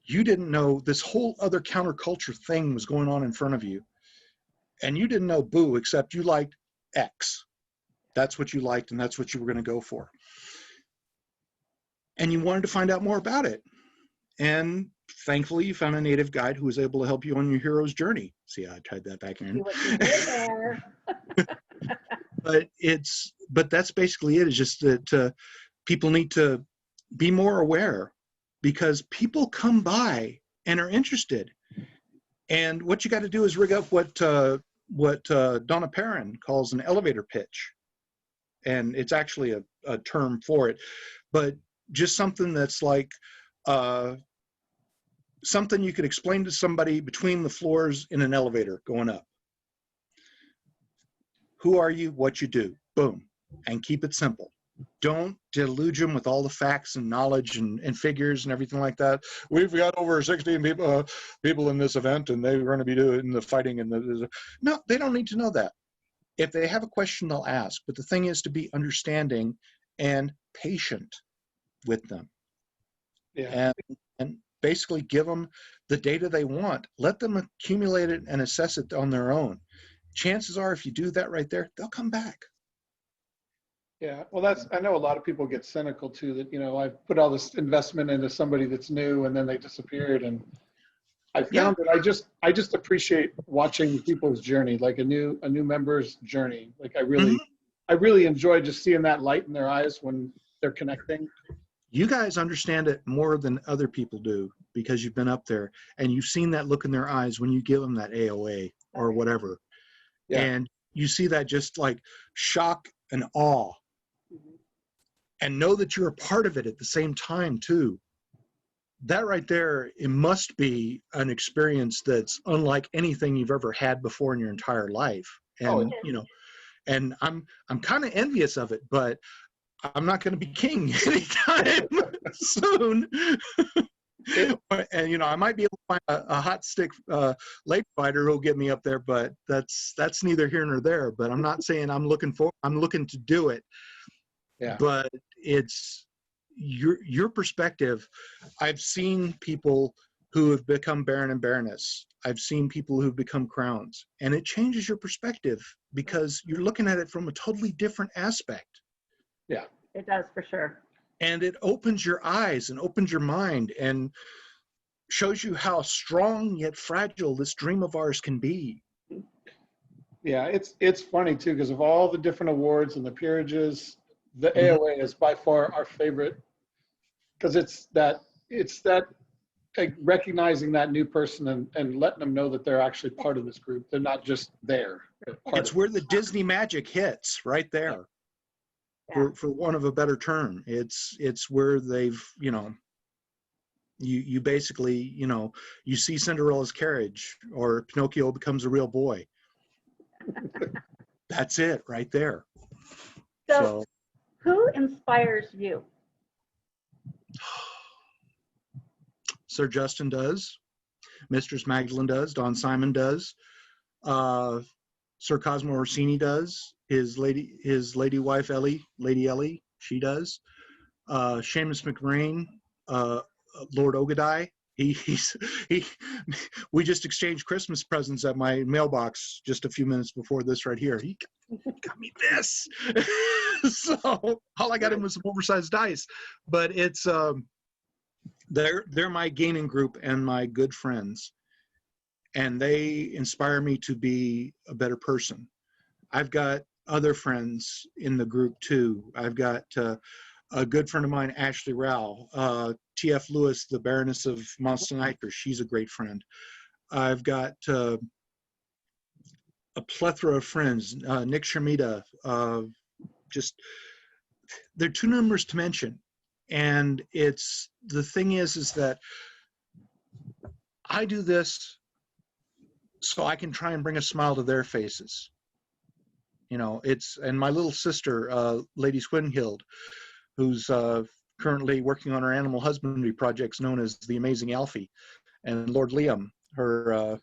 You didn't know this whole other counterculture thing was going on in front of you. And you didn't know boo, except you liked X. That's what you liked, and that's what you were going to go for. And you wanted to find out more about it. And thankfully, you found a native guide who was able to help you on your hero's journey. See, I tied that back in. See what you did there. But that's basically it. Is just that people need to be more aware, because people come by and are interested. And what you got to do is rig up what Donna Perrin calls an elevator pitch. And it's actually a term for it, but just something that's like something you could explain to somebody between the floors in an elevator going up. Who are you? What you do? Boom. And keep it simple. Don't delude them with all the facts and knowledge and figures and everything like that. We've got over 16 people in this event, and they're going to be doing the fighting. No, they don't need to know that. If they have a question, they'll ask. But the thing is to be understanding and patient with them. Yeah. And basically give them the data they want. Let them accumulate it and assess it on their own. Chances are, if you do that right there, they'll come back. Yeah, well, I know a lot of people get cynical too, that, you know, I've put all this investment into somebody that's new and then they disappeared. And I found that I just appreciate watching people's journey, like a new member's journey. Like I really enjoy just seeing that light in their eyes when they're connecting. You guys understand it more than other people do because you've been up there and you've seen that look in their eyes when you give them that AOA or whatever. Yeah. And you see that just like shock and awe. And know that you're a part of it at the same time too. That right there, it must be an experience that's unlike anything you've ever had before in your entire life. And you know, and I'm kind of envious of it, but I'm not going to be king anytime soon. And you know, I might be able to find a hot stick lake fighter who'll get me up there, but that's neither here nor there. But I'm not saying I'm looking to do it. Yeah. But it's your perspective. I've seen people who have become Baron and Baroness. I've seen people who've become crowns, and it changes your perspective because you're looking at it from a totally different aspect. Yeah, it does for sure. And it opens your eyes and opens your mind and shows you how strong yet fragile this dream of ours can be. Yeah, it's funny too, because of all the different awards and the peerages, the AOA is by far our favorite, because it's that like recognizing that new person and letting them know that they're actually part of this group. They're not just there. It's where the Disney magic hits right there. Yeah. For want of a better term, it's where they've, you know, you basically, you know, you see Cinderella's carriage or Pinocchio becomes a real boy. That's it right there. So who inspires you? Sir Justin does. Mistress Magdalene does. Don Simon does. Sir Cosmo Orsini does. His lady wife Lady Ellie, she does. Seamus McMrain, Lord Ogadai. We just exchanged Christmas presents at my mailbox just a few minutes before this right here. He got me this. So all I got him was some oversized dice, but it's they're my gaming group and my good friends, and they inspire me to be a better person. I've got other friends in the group too. I've got a good friend of mine, Ashley Rao, T.F. Lewis, the Baroness of Monsteniker. She's a great friend. I've got a plethora of friends, Nick Shermita, just they're too numerous to mention. And it's, the thing is that I do this so I can try and bring a smile to their faces. You know, it's, and my little sister, Lady Swinhild, who's currently working on her animal husbandry projects known as the Amazing Alfie, and Lord Liam, her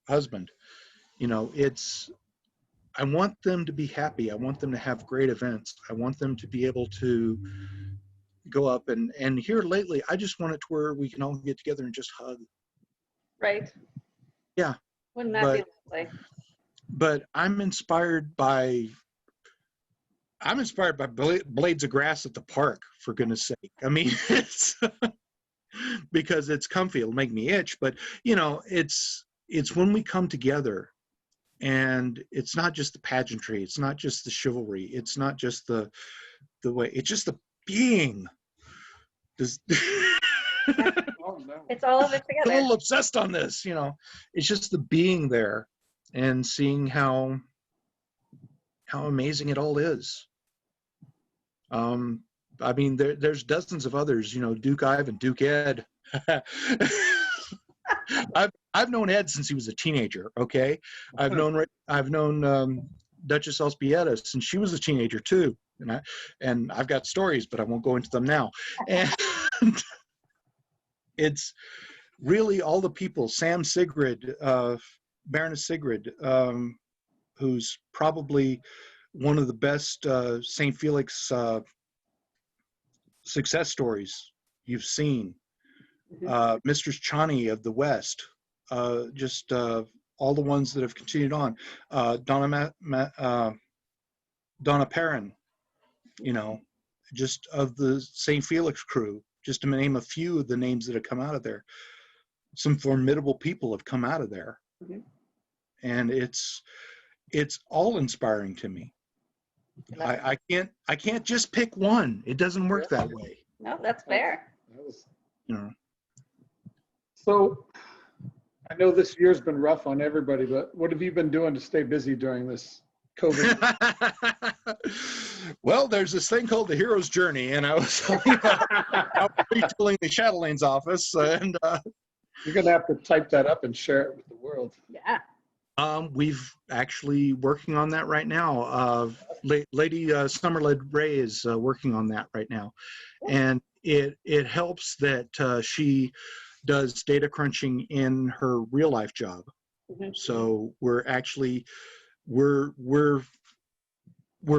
husband. You know, it's, I want them to be happy. I want them to have great events. I want them to be able to go up and here lately, I just want it to where we can all get together and just hug. Right. Yeah. Wouldn't that be lovely? But I'm inspired by blades of grass at the park, for goodness sake. I mean, it's because it's comfy. It'll make me itch, but you know, it's when we come together, and it's not just the pageantry, it's not just the chivalry, it's not just the way, it's just the being. Just Oh, no. It's all of it a together. little obsessed on this, you know. It's just the being there and seeing how amazing it all is. I mean, there's dozens of others, you know, Duke Ivan, Duke Ed. I've known Ed since he was a teenager. Okay, I've known Duchess Elspieta since she was a teenager too, and I've got stories, but I won't go into them now. And it's really all the people. Sam Sigrid, Baroness Sigrid, who's probably one of the best St. Felix success stories you've seen. Mistress Chani of the West, just all the ones that have continued on. Donna Perrin, you know, just of the St. Felix crew, just to name a few of the names that have come out of there. Some formidable people have come out of there. And it's all inspiring to me. I can't just pick one. It doesn't work that way. No, that's fair. You know. So I know this year's been rough on everybody, but what have you been doing to stay busy during this COVID? Well, there's this thing called the hero's journey, and I was retooling the Chatelaines office, and You're gonna have to type that up and share it with the world. Yeah. we've actually working on that right now. Lady Summerled Ray is working on that right now, and it helps that she does data crunching in her real life job. So we're actually we're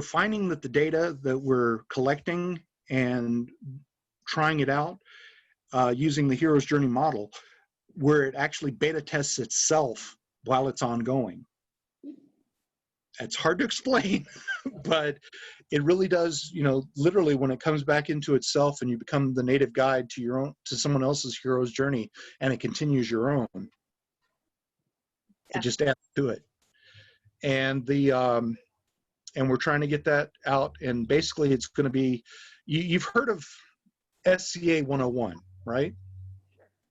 finding that the data that we're collecting and trying it out using the hero's journey model, where it actually beta tests itself while it's ongoing. It's hard to explain, but it really does, you know, literally when it comes back into itself and you become the native guide to someone else's hero's journey, and it continues your own. It just adds to it. And and we're trying to get that out, and basically it's going to be, you've heard of SCA 101, right?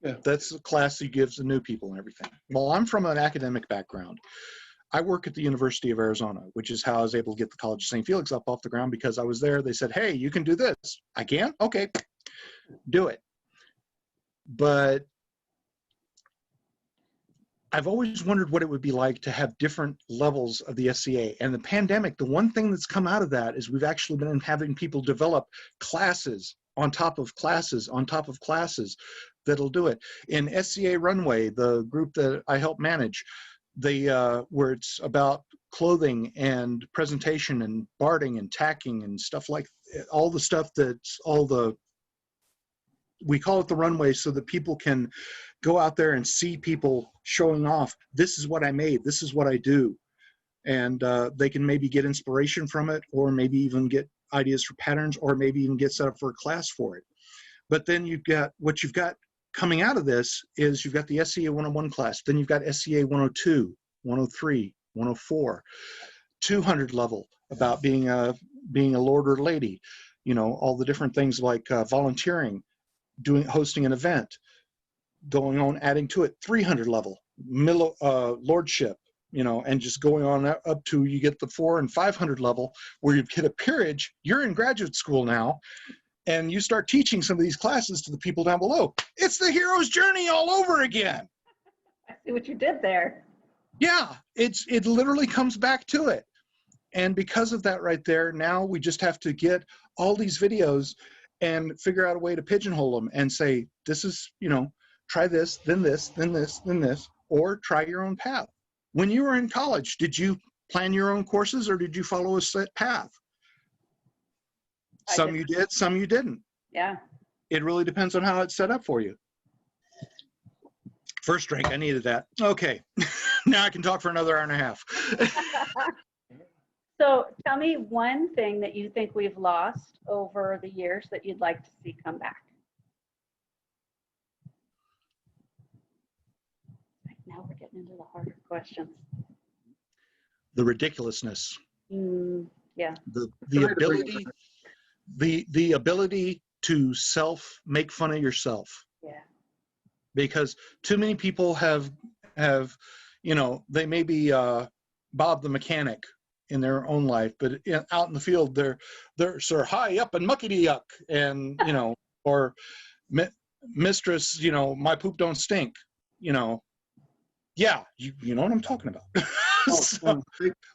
Yeah. That's the class he gives the new people and everything. Well, I'm from an academic background. I work at the University of Arizona, which is how I was able to get the College of St. Felix up off the ground, because I was there. They said, hey, you can do this. I can? Okay, do it. But I've always wondered what it would be like to have different levels of the SCA. And the pandemic, the one thing that's come out of that is we've actually been having people develop classes on top of classes on top of classes that'll do it. In SCA Runway, the group that I help manage, where it's about clothing and presentation and barding and tacking and stuff like all the stuff that's we call it the runway, so that people can go out there and see people showing off, this is what I made, this is what I do. And they can maybe get inspiration from it, or maybe even get ideas for patterns, or maybe even get set up for a class for it. But then you've got, what you've got coming out of this is you've got the SCA 101 class, then you've got SCA 102, 103, 104, 200 level about being a lord or lady, you know, all the different things like volunteering, hosting an event, going on, adding to it, 300 level, lordship, you know, and just going on up to you get the 400 and 500 level where you hit a peerage. You're in graduate school now, and you start teaching some of these classes to the people down below. It's the hero's journey all over again. I see what you did there. Yeah, it literally comes back to it. And because of that right there, now we just have to get all these videos and figure out a way to pigeonhole them and say, this is, you know, try this, then this, then this, then this, or try your own path. When you were in college, did you plan your own courses or did you follow a set path? Some you did, some you didn't. Yeah. It really depends on how it's set up for you. First drink, I needed that. Okay, now I can talk for another hour and a half. So tell me one thing that you think we've lost over the years that you'd like to see come back. Now we're getting into the harder questions. The ridiculousness. Yeah. The ability to make fun of yourself. Yeah. Because too many people have, you know, they may be Bob the mechanic in their own life, but out in the field, they're Sir High Up and Muckety Yuck, and, you know, or Mistress, you know, my poop don't stink, you know. Yeah, you know what I'm talking about. So,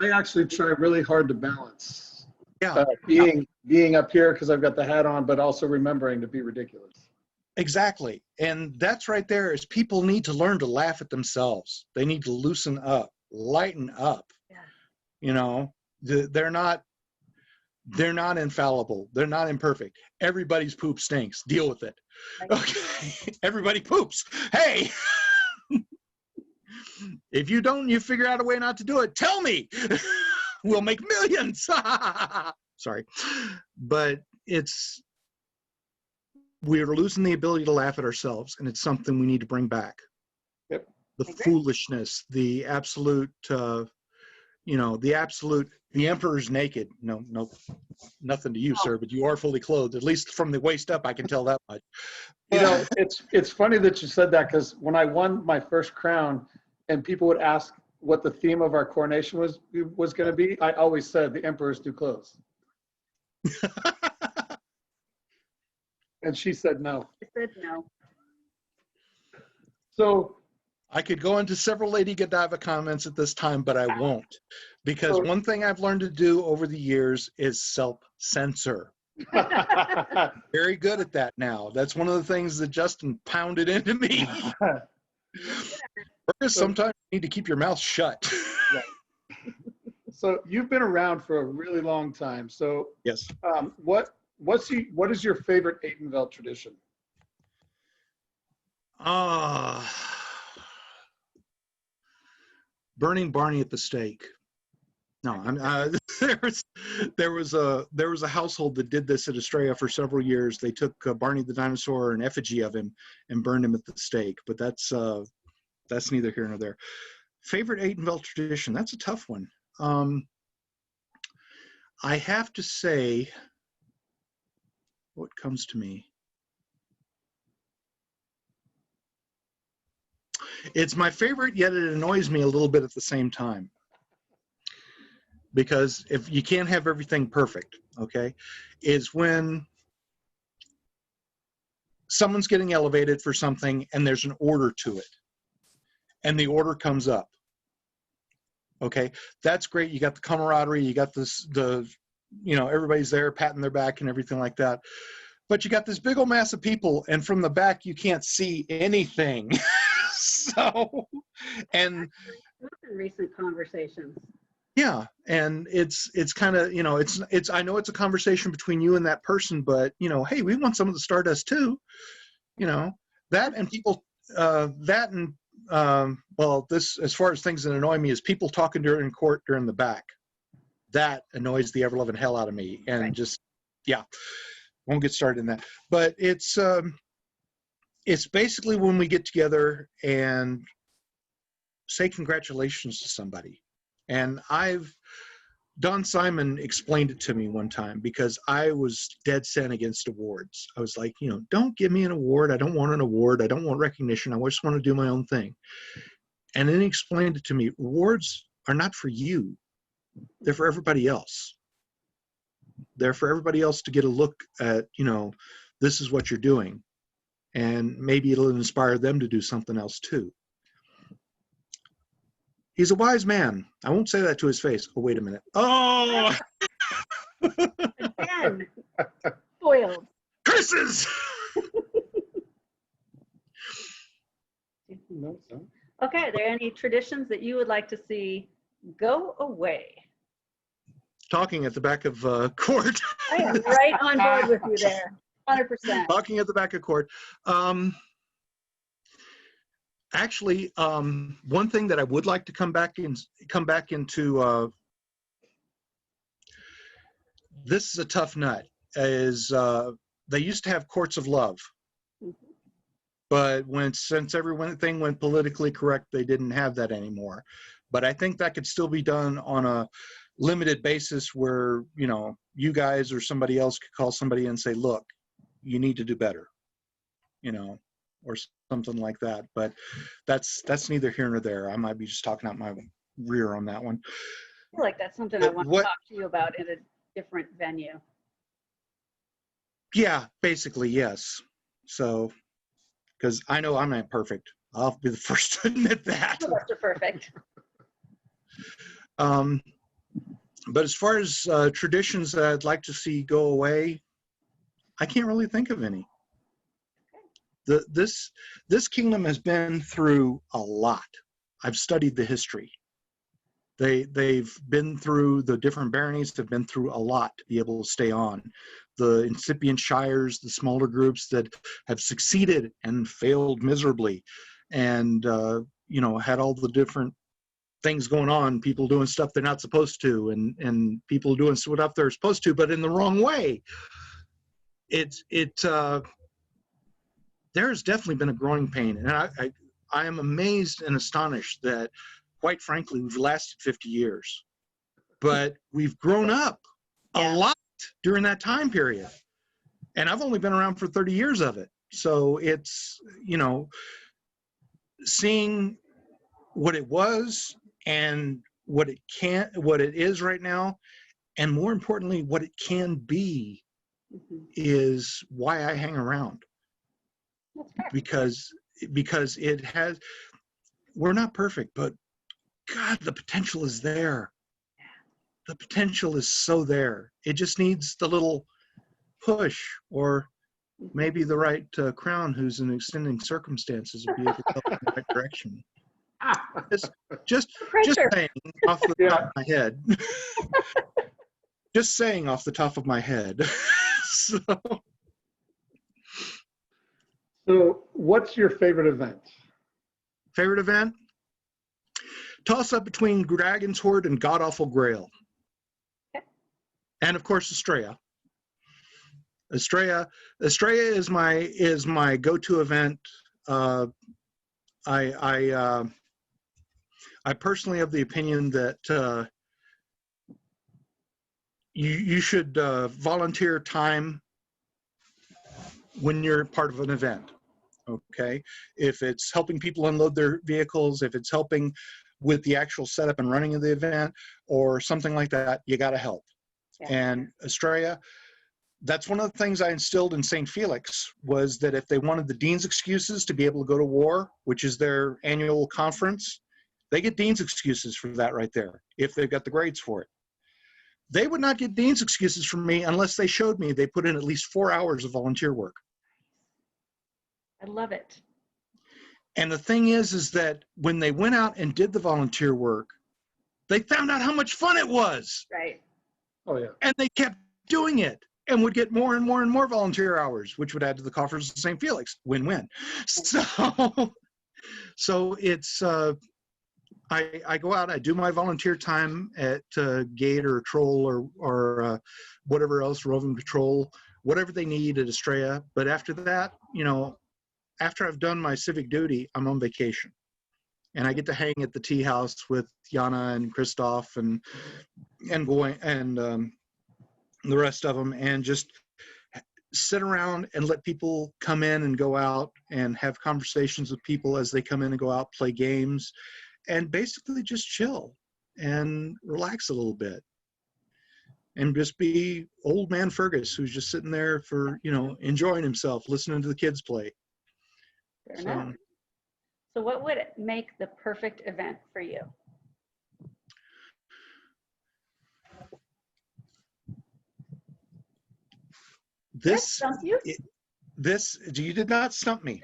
I actually try really hard to balance. Yeah. Being up here because I've got the hat on, but also remembering to be ridiculous. Exactly. And that's right there is people need to learn to laugh at themselves. They need to loosen up, lighten up. Yeah. You know, they're not infallible. They're not imperfect. Everybody's poop stinks. Deal with it. Okay. Everybody poops. Hey, if you don't, you figure out a way not to do it. Tell me. We'll make millions. Sorry. But we're losing the ability to laugh at ourselves, and it's something we need to bring back. Yep. The foolishness, the absolute, you know, the emperor's naked. No, nothing to you, sir, but you are fully clothed. At least from the waist up, I can tell that much. You know, it's funny that you said that, because when I won my first crown and people would ask what the theme of our coronation was going to be, I always said the emperor's too close. And she said no. I said no. So I could go into several Lady Godiva comments at this time, but I won't. Because one thing I've learned to do over the years is self-censor. Very good at that now. That's one of the things that Justin pounded into me. Fergus, sometimes you need to keep your mouth shut. So you've been around for a really long time. So Yes. What is your favorite Atenveldt tradition? Burning Barney at the stake. No, there was a household that did this at Estrella for several years. They took Barney the dinosaur, an effigy of him, and burned him at the stake. But that's neither here nor there. Favorite Atenveldt tradition? That's a tough one. I have to say, what comes to me? It's my favorite, yet it annoys me a little bit at the same time. Because if you can't have everything perfect, okay, is when someone's getting elevated for something and there's an order to it. And the order comes up. Okay, that's great. You got the camaraderie, you got you know, everybody's there patting their back and everything like that. But you got this big old mass of people, and from the back you can't see anything. So, and recent conversations. Yeah, and it's kind of, you know, it's I know it's a conversation between you and that person, but you know, hey, we want some of the stardust too. You know, that and people well, this, as far as things that annoy me, is people talking during court during the back. That annoys the ever-loving hell out of me. And right. Just, yeah, won't get started in that. But it's basically when we get together and say congratulations to somebody. And Don Simon explained it to me one time, because I was dead set against awards. I was like, you know, don't give me an award. I don't want an award. I don't want recognition. I just want to do my own thing. And then he explained it to me. Awards are not for you. They're for everybody else. They're for everybody else to get a look at, this is what you're doing. And maybe it'll inspire them to do something else too. He's a wise man. I won't say that to his face. Oh, wait a minute. Oh! Again, spoiled. Curses! Okay, are there any traditions that you would like to see go away? Talking at the back of court. I am right on board with you there, 100%. Talking at the back of court. Actually, one thing that I would like to come back into, this is a tough nut, is they used to have courts of love. But since everything went politically correct, they didn't have that anymore. But I think that could still be done on a limited basis where, you guys or somebody else could call somebody and say, look, you need to do better, or something like that. But that's neither here nor there. I might be just talking out my rear on that one. I feel like that's something I want to talk to you about in a different venue. Yeah, basically, yes. So, because I know I'm not perfect. I'll be the first to admit that. You're perfect. But as far as traditions that I'd like to see go away, I can't really think of any. This kingdom has been through a lot. I've studied the history. They've been through, the different baronies have been through a lot to be able to stay on. The incipient shires, the smaller groups that have succeeded and failed miserably, and had all the different things going on, people doing stuff they're not supposed to, and people doing stuff they're supposed to, but in the wrong way. There's definitely been a growing pain, and I am amazed and astonished that, quite frankly, we've lasted 50 years, but we've grown up a lot during that time period, and I've only been around for 30 years of it. So it's, seeing what it was and what it is right now, and more importantly, what it can be, is why I hang around. Because it has, we're not perfect, but God, the potential is there. The potential is so there. It just needs the little push, or maybe the right crown who's in extending circumstances will be able to help in the right direction. Just saying off the top of my head. Just saying off the top of my head. So what's your favorite event? Favorite event? Toss up between Dragon's Horde and God Awful Grail. And of course, Estrella. Estrella is my go-to event. I personally have the opinion that you should volunteer time when you're part of an event. Okay, if it's helping people unload their vehicles, if it's helping with the actual setup and running of the event, or something like that, you got to help. And Estrella, that's one of the things I instilled in St. Felix, was that if they wanted the dean's excuses to be able to go to war, which is their annual conference, they get dean's excuses for that right there, if they've got the grades for it. They would not get dean's excuses from me unless they showed me they put in at least 4 hours of volunteer work. I love it. And the thing is that when they went out and did the volunteer work, they found out how much fun it was. Right. Oh, yeah. And they kept doing it and would get more and more and more volunteer hours, which would add to the coffers of St. Felix. Win-win. So it's, I go out, I do my volunteer time at Gate or Troll or whatever else, Roving Patrol, whatever they need at Estrella. But after that, after I've done my civic duty, I'm on vacation. And I get to hang at the tea house with Jana and Christoph and the rest of them, and just sit around and let people come in and go out and have conversations with people as they come in and go out, play games, and basically just chill and relax a little bit and just be old man Fergus, who's just sitting there for, you know, enjoying himself, listening to the kids play. Fair enough. So what would make the perfect event for you? You did not stump me.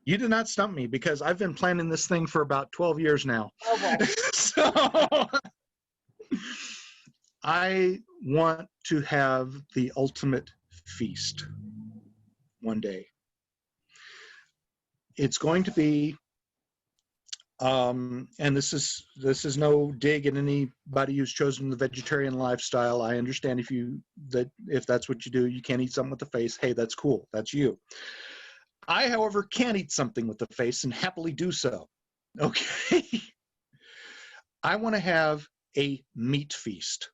You did not stump me, because I've been planning this thing for about 12 years now. Oh boy. So I want to have the ultimate feast one day. It's going to be, and this is no dig at anybody who's chosen the vegetarian lifestyle. I understand if that's what you do, you can't eat something with the face. Hey, that's cool. That's you. I, however, can eat something with the face and happily do so. Okay. I want to have a meat feast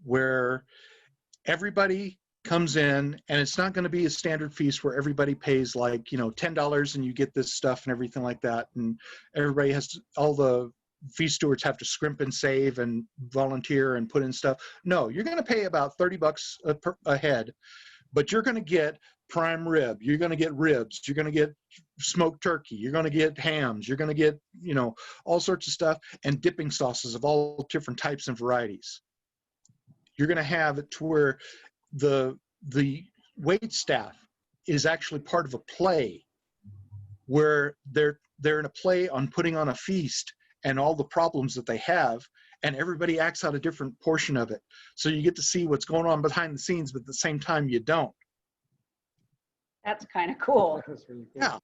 where everybody comes in, and it's not going to be a standard feast where everybody pays like, you know, $10 and you get this stuff and everything like that. And everybody all the feast stewards have to scrimp and save and volunteer and put in stuff. No, you're going to pay about $30 a head, but you're going to get prime rib, you're going to get ribs, you're going to get smoked turkey, you're going to get hams, you're going to get, you know, all sorts of stuff, and dipping sauces of all different types and varieties. You're going to have it to where the wait staff is actually part of a play, where they're in a play on putting on a feast and all the problems that they have, and everybody acts out a different portion of it. So you get to see what's going on behind the scenes, but at the same time you don't. That's kind of cool. That's really cool. Yeah.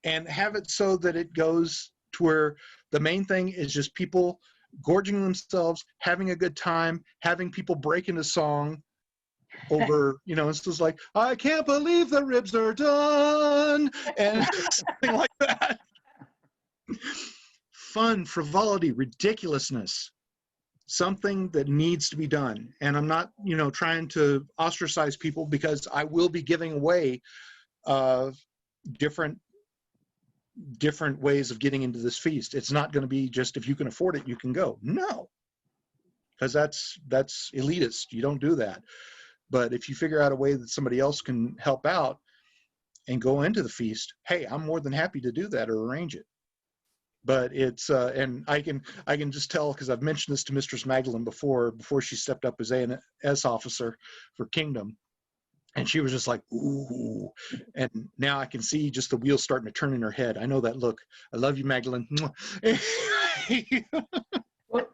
And have it so that it goes to where the main thing is just people gorging themselves, having a good time, having people break into song over, you know, it's just like, I can't believe the ribs are done, and something like that. Fun, frivolity, ridiculousness. Something that needs to be done. And I'm not, you know, trying to ostracize people, because I will be giving away different ways of getting into this feast. It's not going to be just, if you can afford it, you can go. No, because that's elitist. You don't do that. But if you figure out a way that somebody else can help out and go into the feast, hey, I'm more than happy to do that or arrange it. But it's, and I can just tell, because I've mentioned this to Mistress Magdalene before she stepped up as ANS officer for Kingdom. And she was just like, ooh. And now I can see just the wheels starting to turn in her head. I know that look. I love you, Magdalene. Well,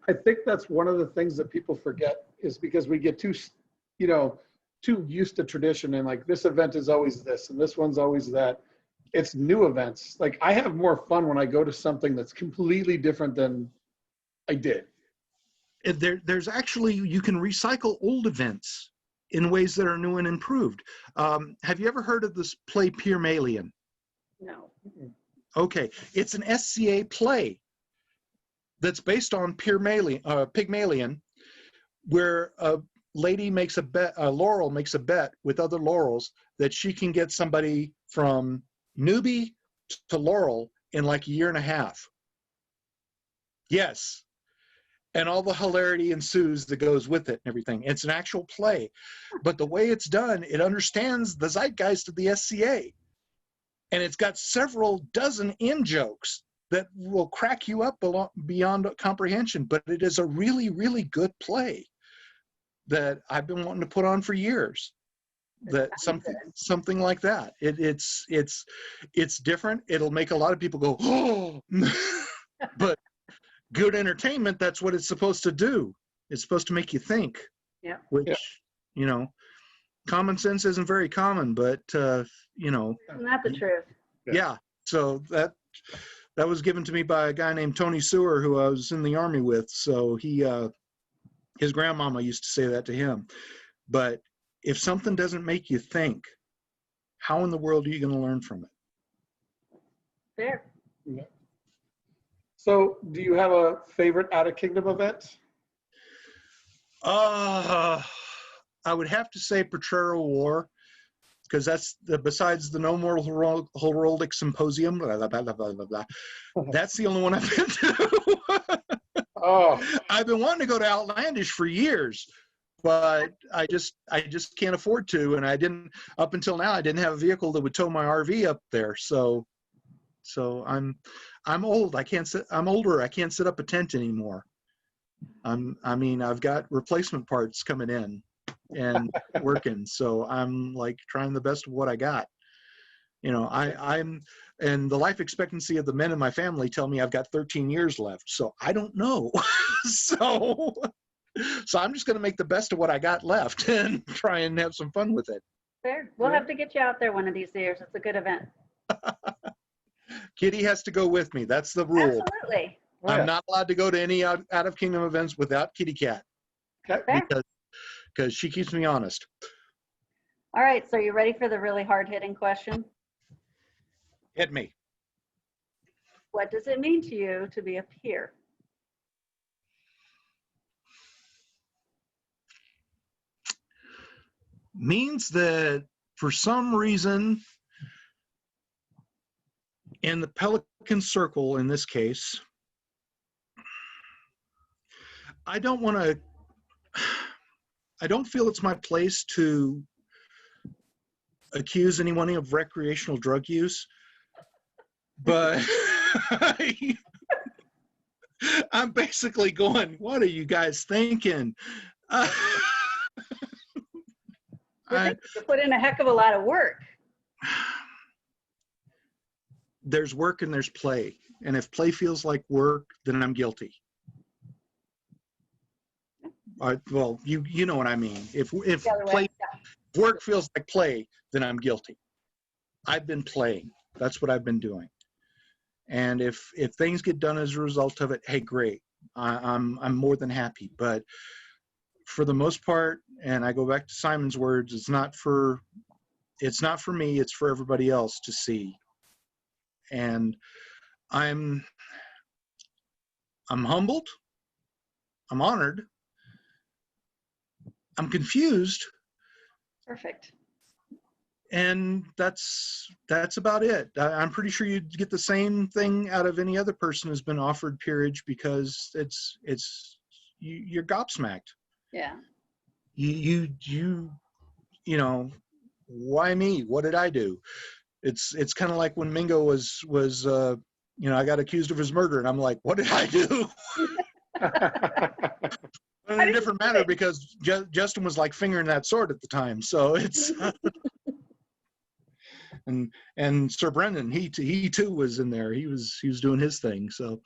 I think that's one of the things that people forget, is because we get too used to tradition, and like, this event is always this and this one's always that. It's new events. Like, I have more fun when I go to something that's completely different than I did. There's actually, you can recycle old events in ways that are new and improved. Have you ever heard of this play Pygmalion? No. Okay, it's an SCA play that's based on Pygmalion, where a lady makes a bet, Laurel makes a bet with other Laurels that she can get somebody from newbie to Laurel in like a year and a half. Yes. And all the hilarity ensues that goes with it and everything. It's an actual play. But the way it's done, it understands the zeitgeist of the SCA. And it's got several dozen in-jokes that will crack you up beyond comprehension. But it is a really, really good play that I've been wanting to put on for years. That something like that. It's different. It'll make a lot of people go, oh, but good entertainment, that's what it's supposed to do. It's supposed to make you think. Yeah. Which, you know, common sense isn't very common, but you know. Not the truth. Yeah. So that was given to me by a guy named Tony Sewer, who I was in the Army with. So his grandmama used to say that to him. But if something doesn't make you think, how in the world are you going to learn from it? Fair. Yeah. So, do you have a favorite Out of Kingdom event? I would have to say Portrero War, because that's besides the No More Heraldic Symposium, blah, blah, blah, blah, blah, blah. That's the only one I've been to. Oh, I've been wanting to go to Outlandish for years, but I just can't afford to. And I didn't, up until now, I didn't have a vehicle that would tow my RV up there. So I'm old. I'm older. I can't set up a tent anymore. I've got replacement parts coming in and working. So I'm like trying the best of what I got. You know, and the life expectancy of the men in my family tell me I've got 13 years left. So I don't know. so I'm just going to make the best of what I got left and try and have some fun with it. Fair. We'll have to get you out there one of these years. It's a good event. Kitty has to go with me. That's the rule. Absolutely. oh, yeah. I'm not allowed to go to any out of kingdom events without Kitty Cat Okay. Fair. because she keeps me honest. All right. So you ready for the really hard-hitting question? Hit me. What does it mean to you to be a peer? Means that for some reason in the Pelican Circle, in this case, I don't feel it's my place to accuse anyone of recreational drug use, but I'm basically going, what are you guys thinking? You put in a heck of a lot of work. There's work and there's play. And if play feels like work, then I'm guilty. Well, you know what I mean. If work feels like play, then I'm guilty. I've been playing. That's what I've been doing. And if things get done as a result of it, hey, great. I'm more than happy. But for the most part, and I go back to Simon's words, it's not for me, it's for everybody else to see. And I'm humbled, I'm honored, I'm confused. Perfect. And that's about it. I'm pretty sure you'd get the same thing out of any other person who's been offered peerage, because you're gobsmacked. Yeah. You know, why me? What did I do? It's kind of like when Mingo was I got accused of his murder, and I'm like, what did I do? In a different manner, because Justin was like fingering that sword at the time. So it's and Sir Brendan, he too was in there. He was doing his thing. So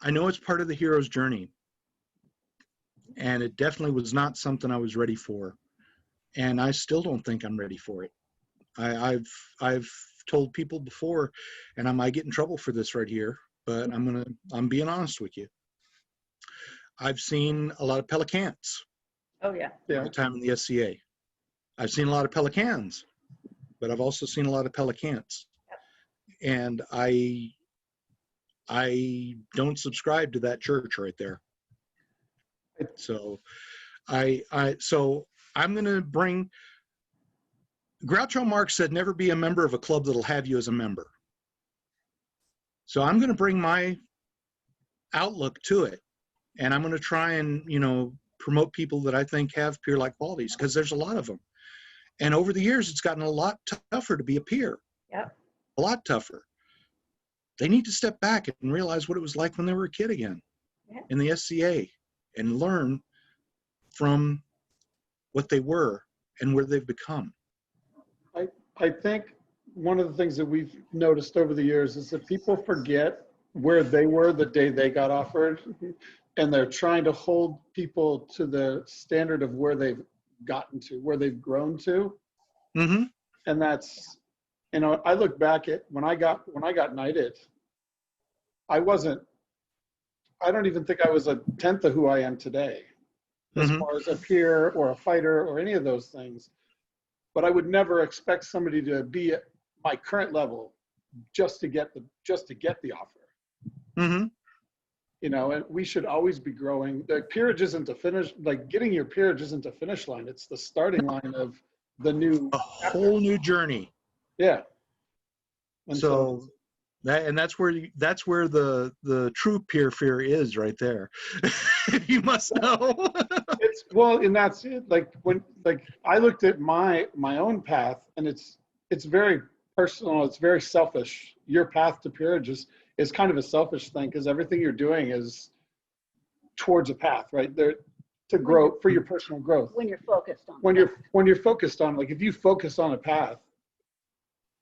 I know it's part of the hero's journey, and it definitely was not something I was ready for, and I still don't think I'm ready for it. I've told people before, and I might get in trouble for this right here, but I'm being honest with you. I've seen a lot of pelicans. Oh yeah. Yeah. The time in the SCA. I've seen a lot of pelicans, but I've also seen a lot of pelicans. And I don't subscribe to that church right there. So I'm going to bring, Groucho Marx said, never be a member of a club that'll have you as a member. So I'm going to bring my outlook to it, and I'm going to try and, promote people that I think have peer-like qualities, because there's a lot of them. And over the years, it's gotten a lot tougher to be a peer. Yep. A lot tougher. They need to step back and realize what it was like when they were a kid again, in the SCA, and learn from what they were and where they've become. I think one of the things that we've noticed over the years is that people forget where they were the day they got offered, and they're trying to hold people to the standard of where they've gotten to, where they've grown to. Mm-hmm. And that's, I look back at when I got knighted, I don't even think I was a tenth of who I am today, as far as a peer or a fighter or any of those things. But I would never expect somebody to be at my current level just to get the offer. Mm-hmm. And we should always be growing. The peerage isn't a finish, like getting your peerage isn't a finish line. It's the starting line of the new, a whole new journey. Yeah. And So That's where the true peer fear is right there. You must know. It's well, and that's it. Like when I looked at my own path, and it's very personal. It's very selfish. Your path to peerage is kind of a selfish thing because everything you're doing is towards a path, right? There to grow for your personal growth. When you're focused on When you're focused on, like if you focus on a path,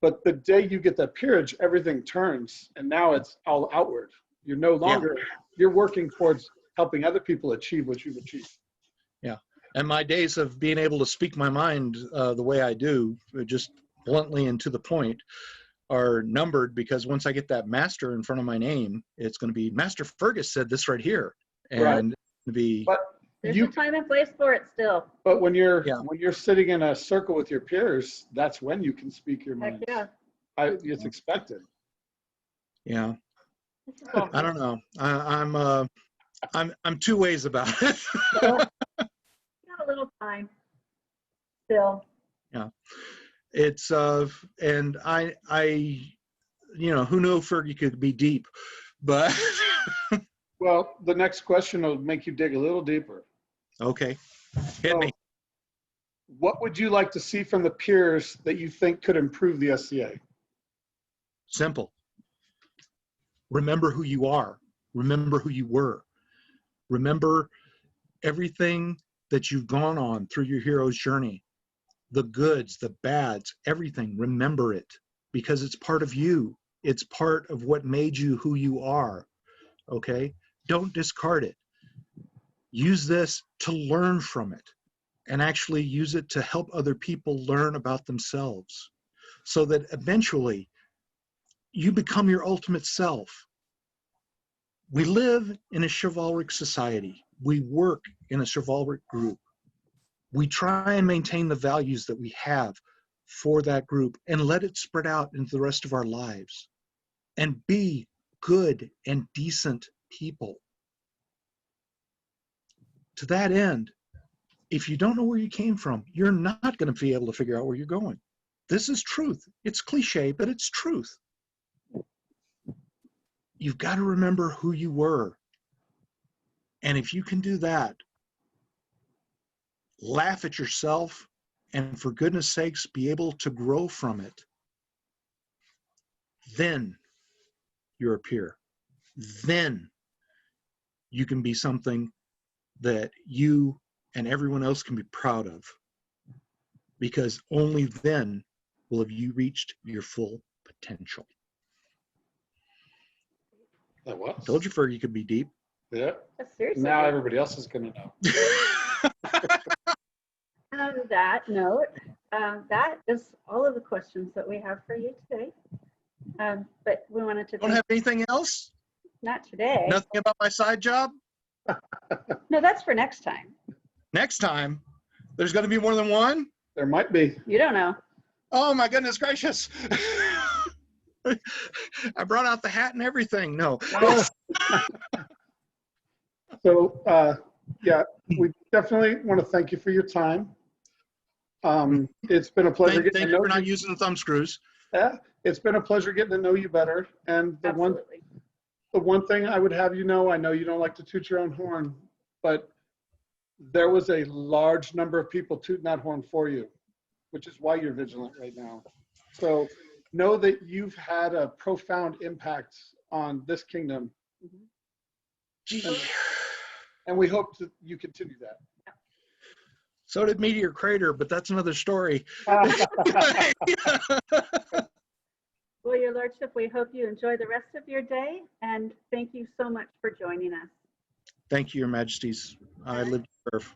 but the day you get that peerage, everything turns, and now it's all outward. You're no longer you're working towards helping other people achieve what you've achieved. Yeah, and my days of being able to speak my mind the way I do, just bluntly and to the point, are numbered, because once I get that master in front of my name, it's going to be Master Fergus said this right here, and Right. to be. But there's a time and place for it still. But when you're sitting in a circle with your peers, that's when you can speak your Heck mind. yeah. It's expected. Yeah, This is all I don't know. I'm two ways about it. got a little time still. Yeah, it's and I who knew Fergie could be deep, but Well, the next question will make you dig a little deeper. okay, hit So, me. what would you like to see from the peers that you think could improve the SCA? Simple. Remember who you are. Remember who you were. Remember everything that you've gone on through your hero's journey. The goods, the bads, everything. Remember it, because it's part of you. It's part of what made you who you are. Okay? Don't discard it. Use this to learn from it, and actually use it to help other people learn about themselves, so that eventually you become your ultimate self. We live in a chivalric society. We work in a chivalric group. We try and maintain the values that we have for that group and let it spread out into the rest of our lives, and be good and decent people. To that end, if you don't know where you came from, you're not going to be able to figure out where you're going. This is truth. It's cliche, but it's truth. You've got to remember who you were. And if you can do that, laugh at yourself, and for goodness sakes, be able to grow from it, then you're a peer. Then you can be something that you and everyone else can be proud of, because only then will have you reached your full potential. That was. I told you, Fergie could be deep. Yeah. Seriously. Now everybody else is going to know. On that note, that is all of the questions that we have for you today. But we wanted to Don't have anything else? not today. Nothing about my side job? No, that's for next time. Next time, there's going to be more than one? There might be. You don't know. Oh my goodness gracious. I brought out the hat and everything. No. So, yeah, we definitely want to thank you for your time. It's been a pleasure getting Thank to you know for not you. using the thumb screws. Yeah, it's been a pleasure getting to know you better. And the Absolutely. one thing I would have you know, I know you don't like to toot your own horn, but there was a large number of people tooting that horn for you, which is why you're vigilant right now. So know that you've had a profound impact on this kingdom. And we hope that you continue that. So did Meteor Crater, but that's another story. Well, Your Lordship, we hope you enjoy the rest of your day, and thank you so much for joining us. Thank you, Your Majesties. I live to serve.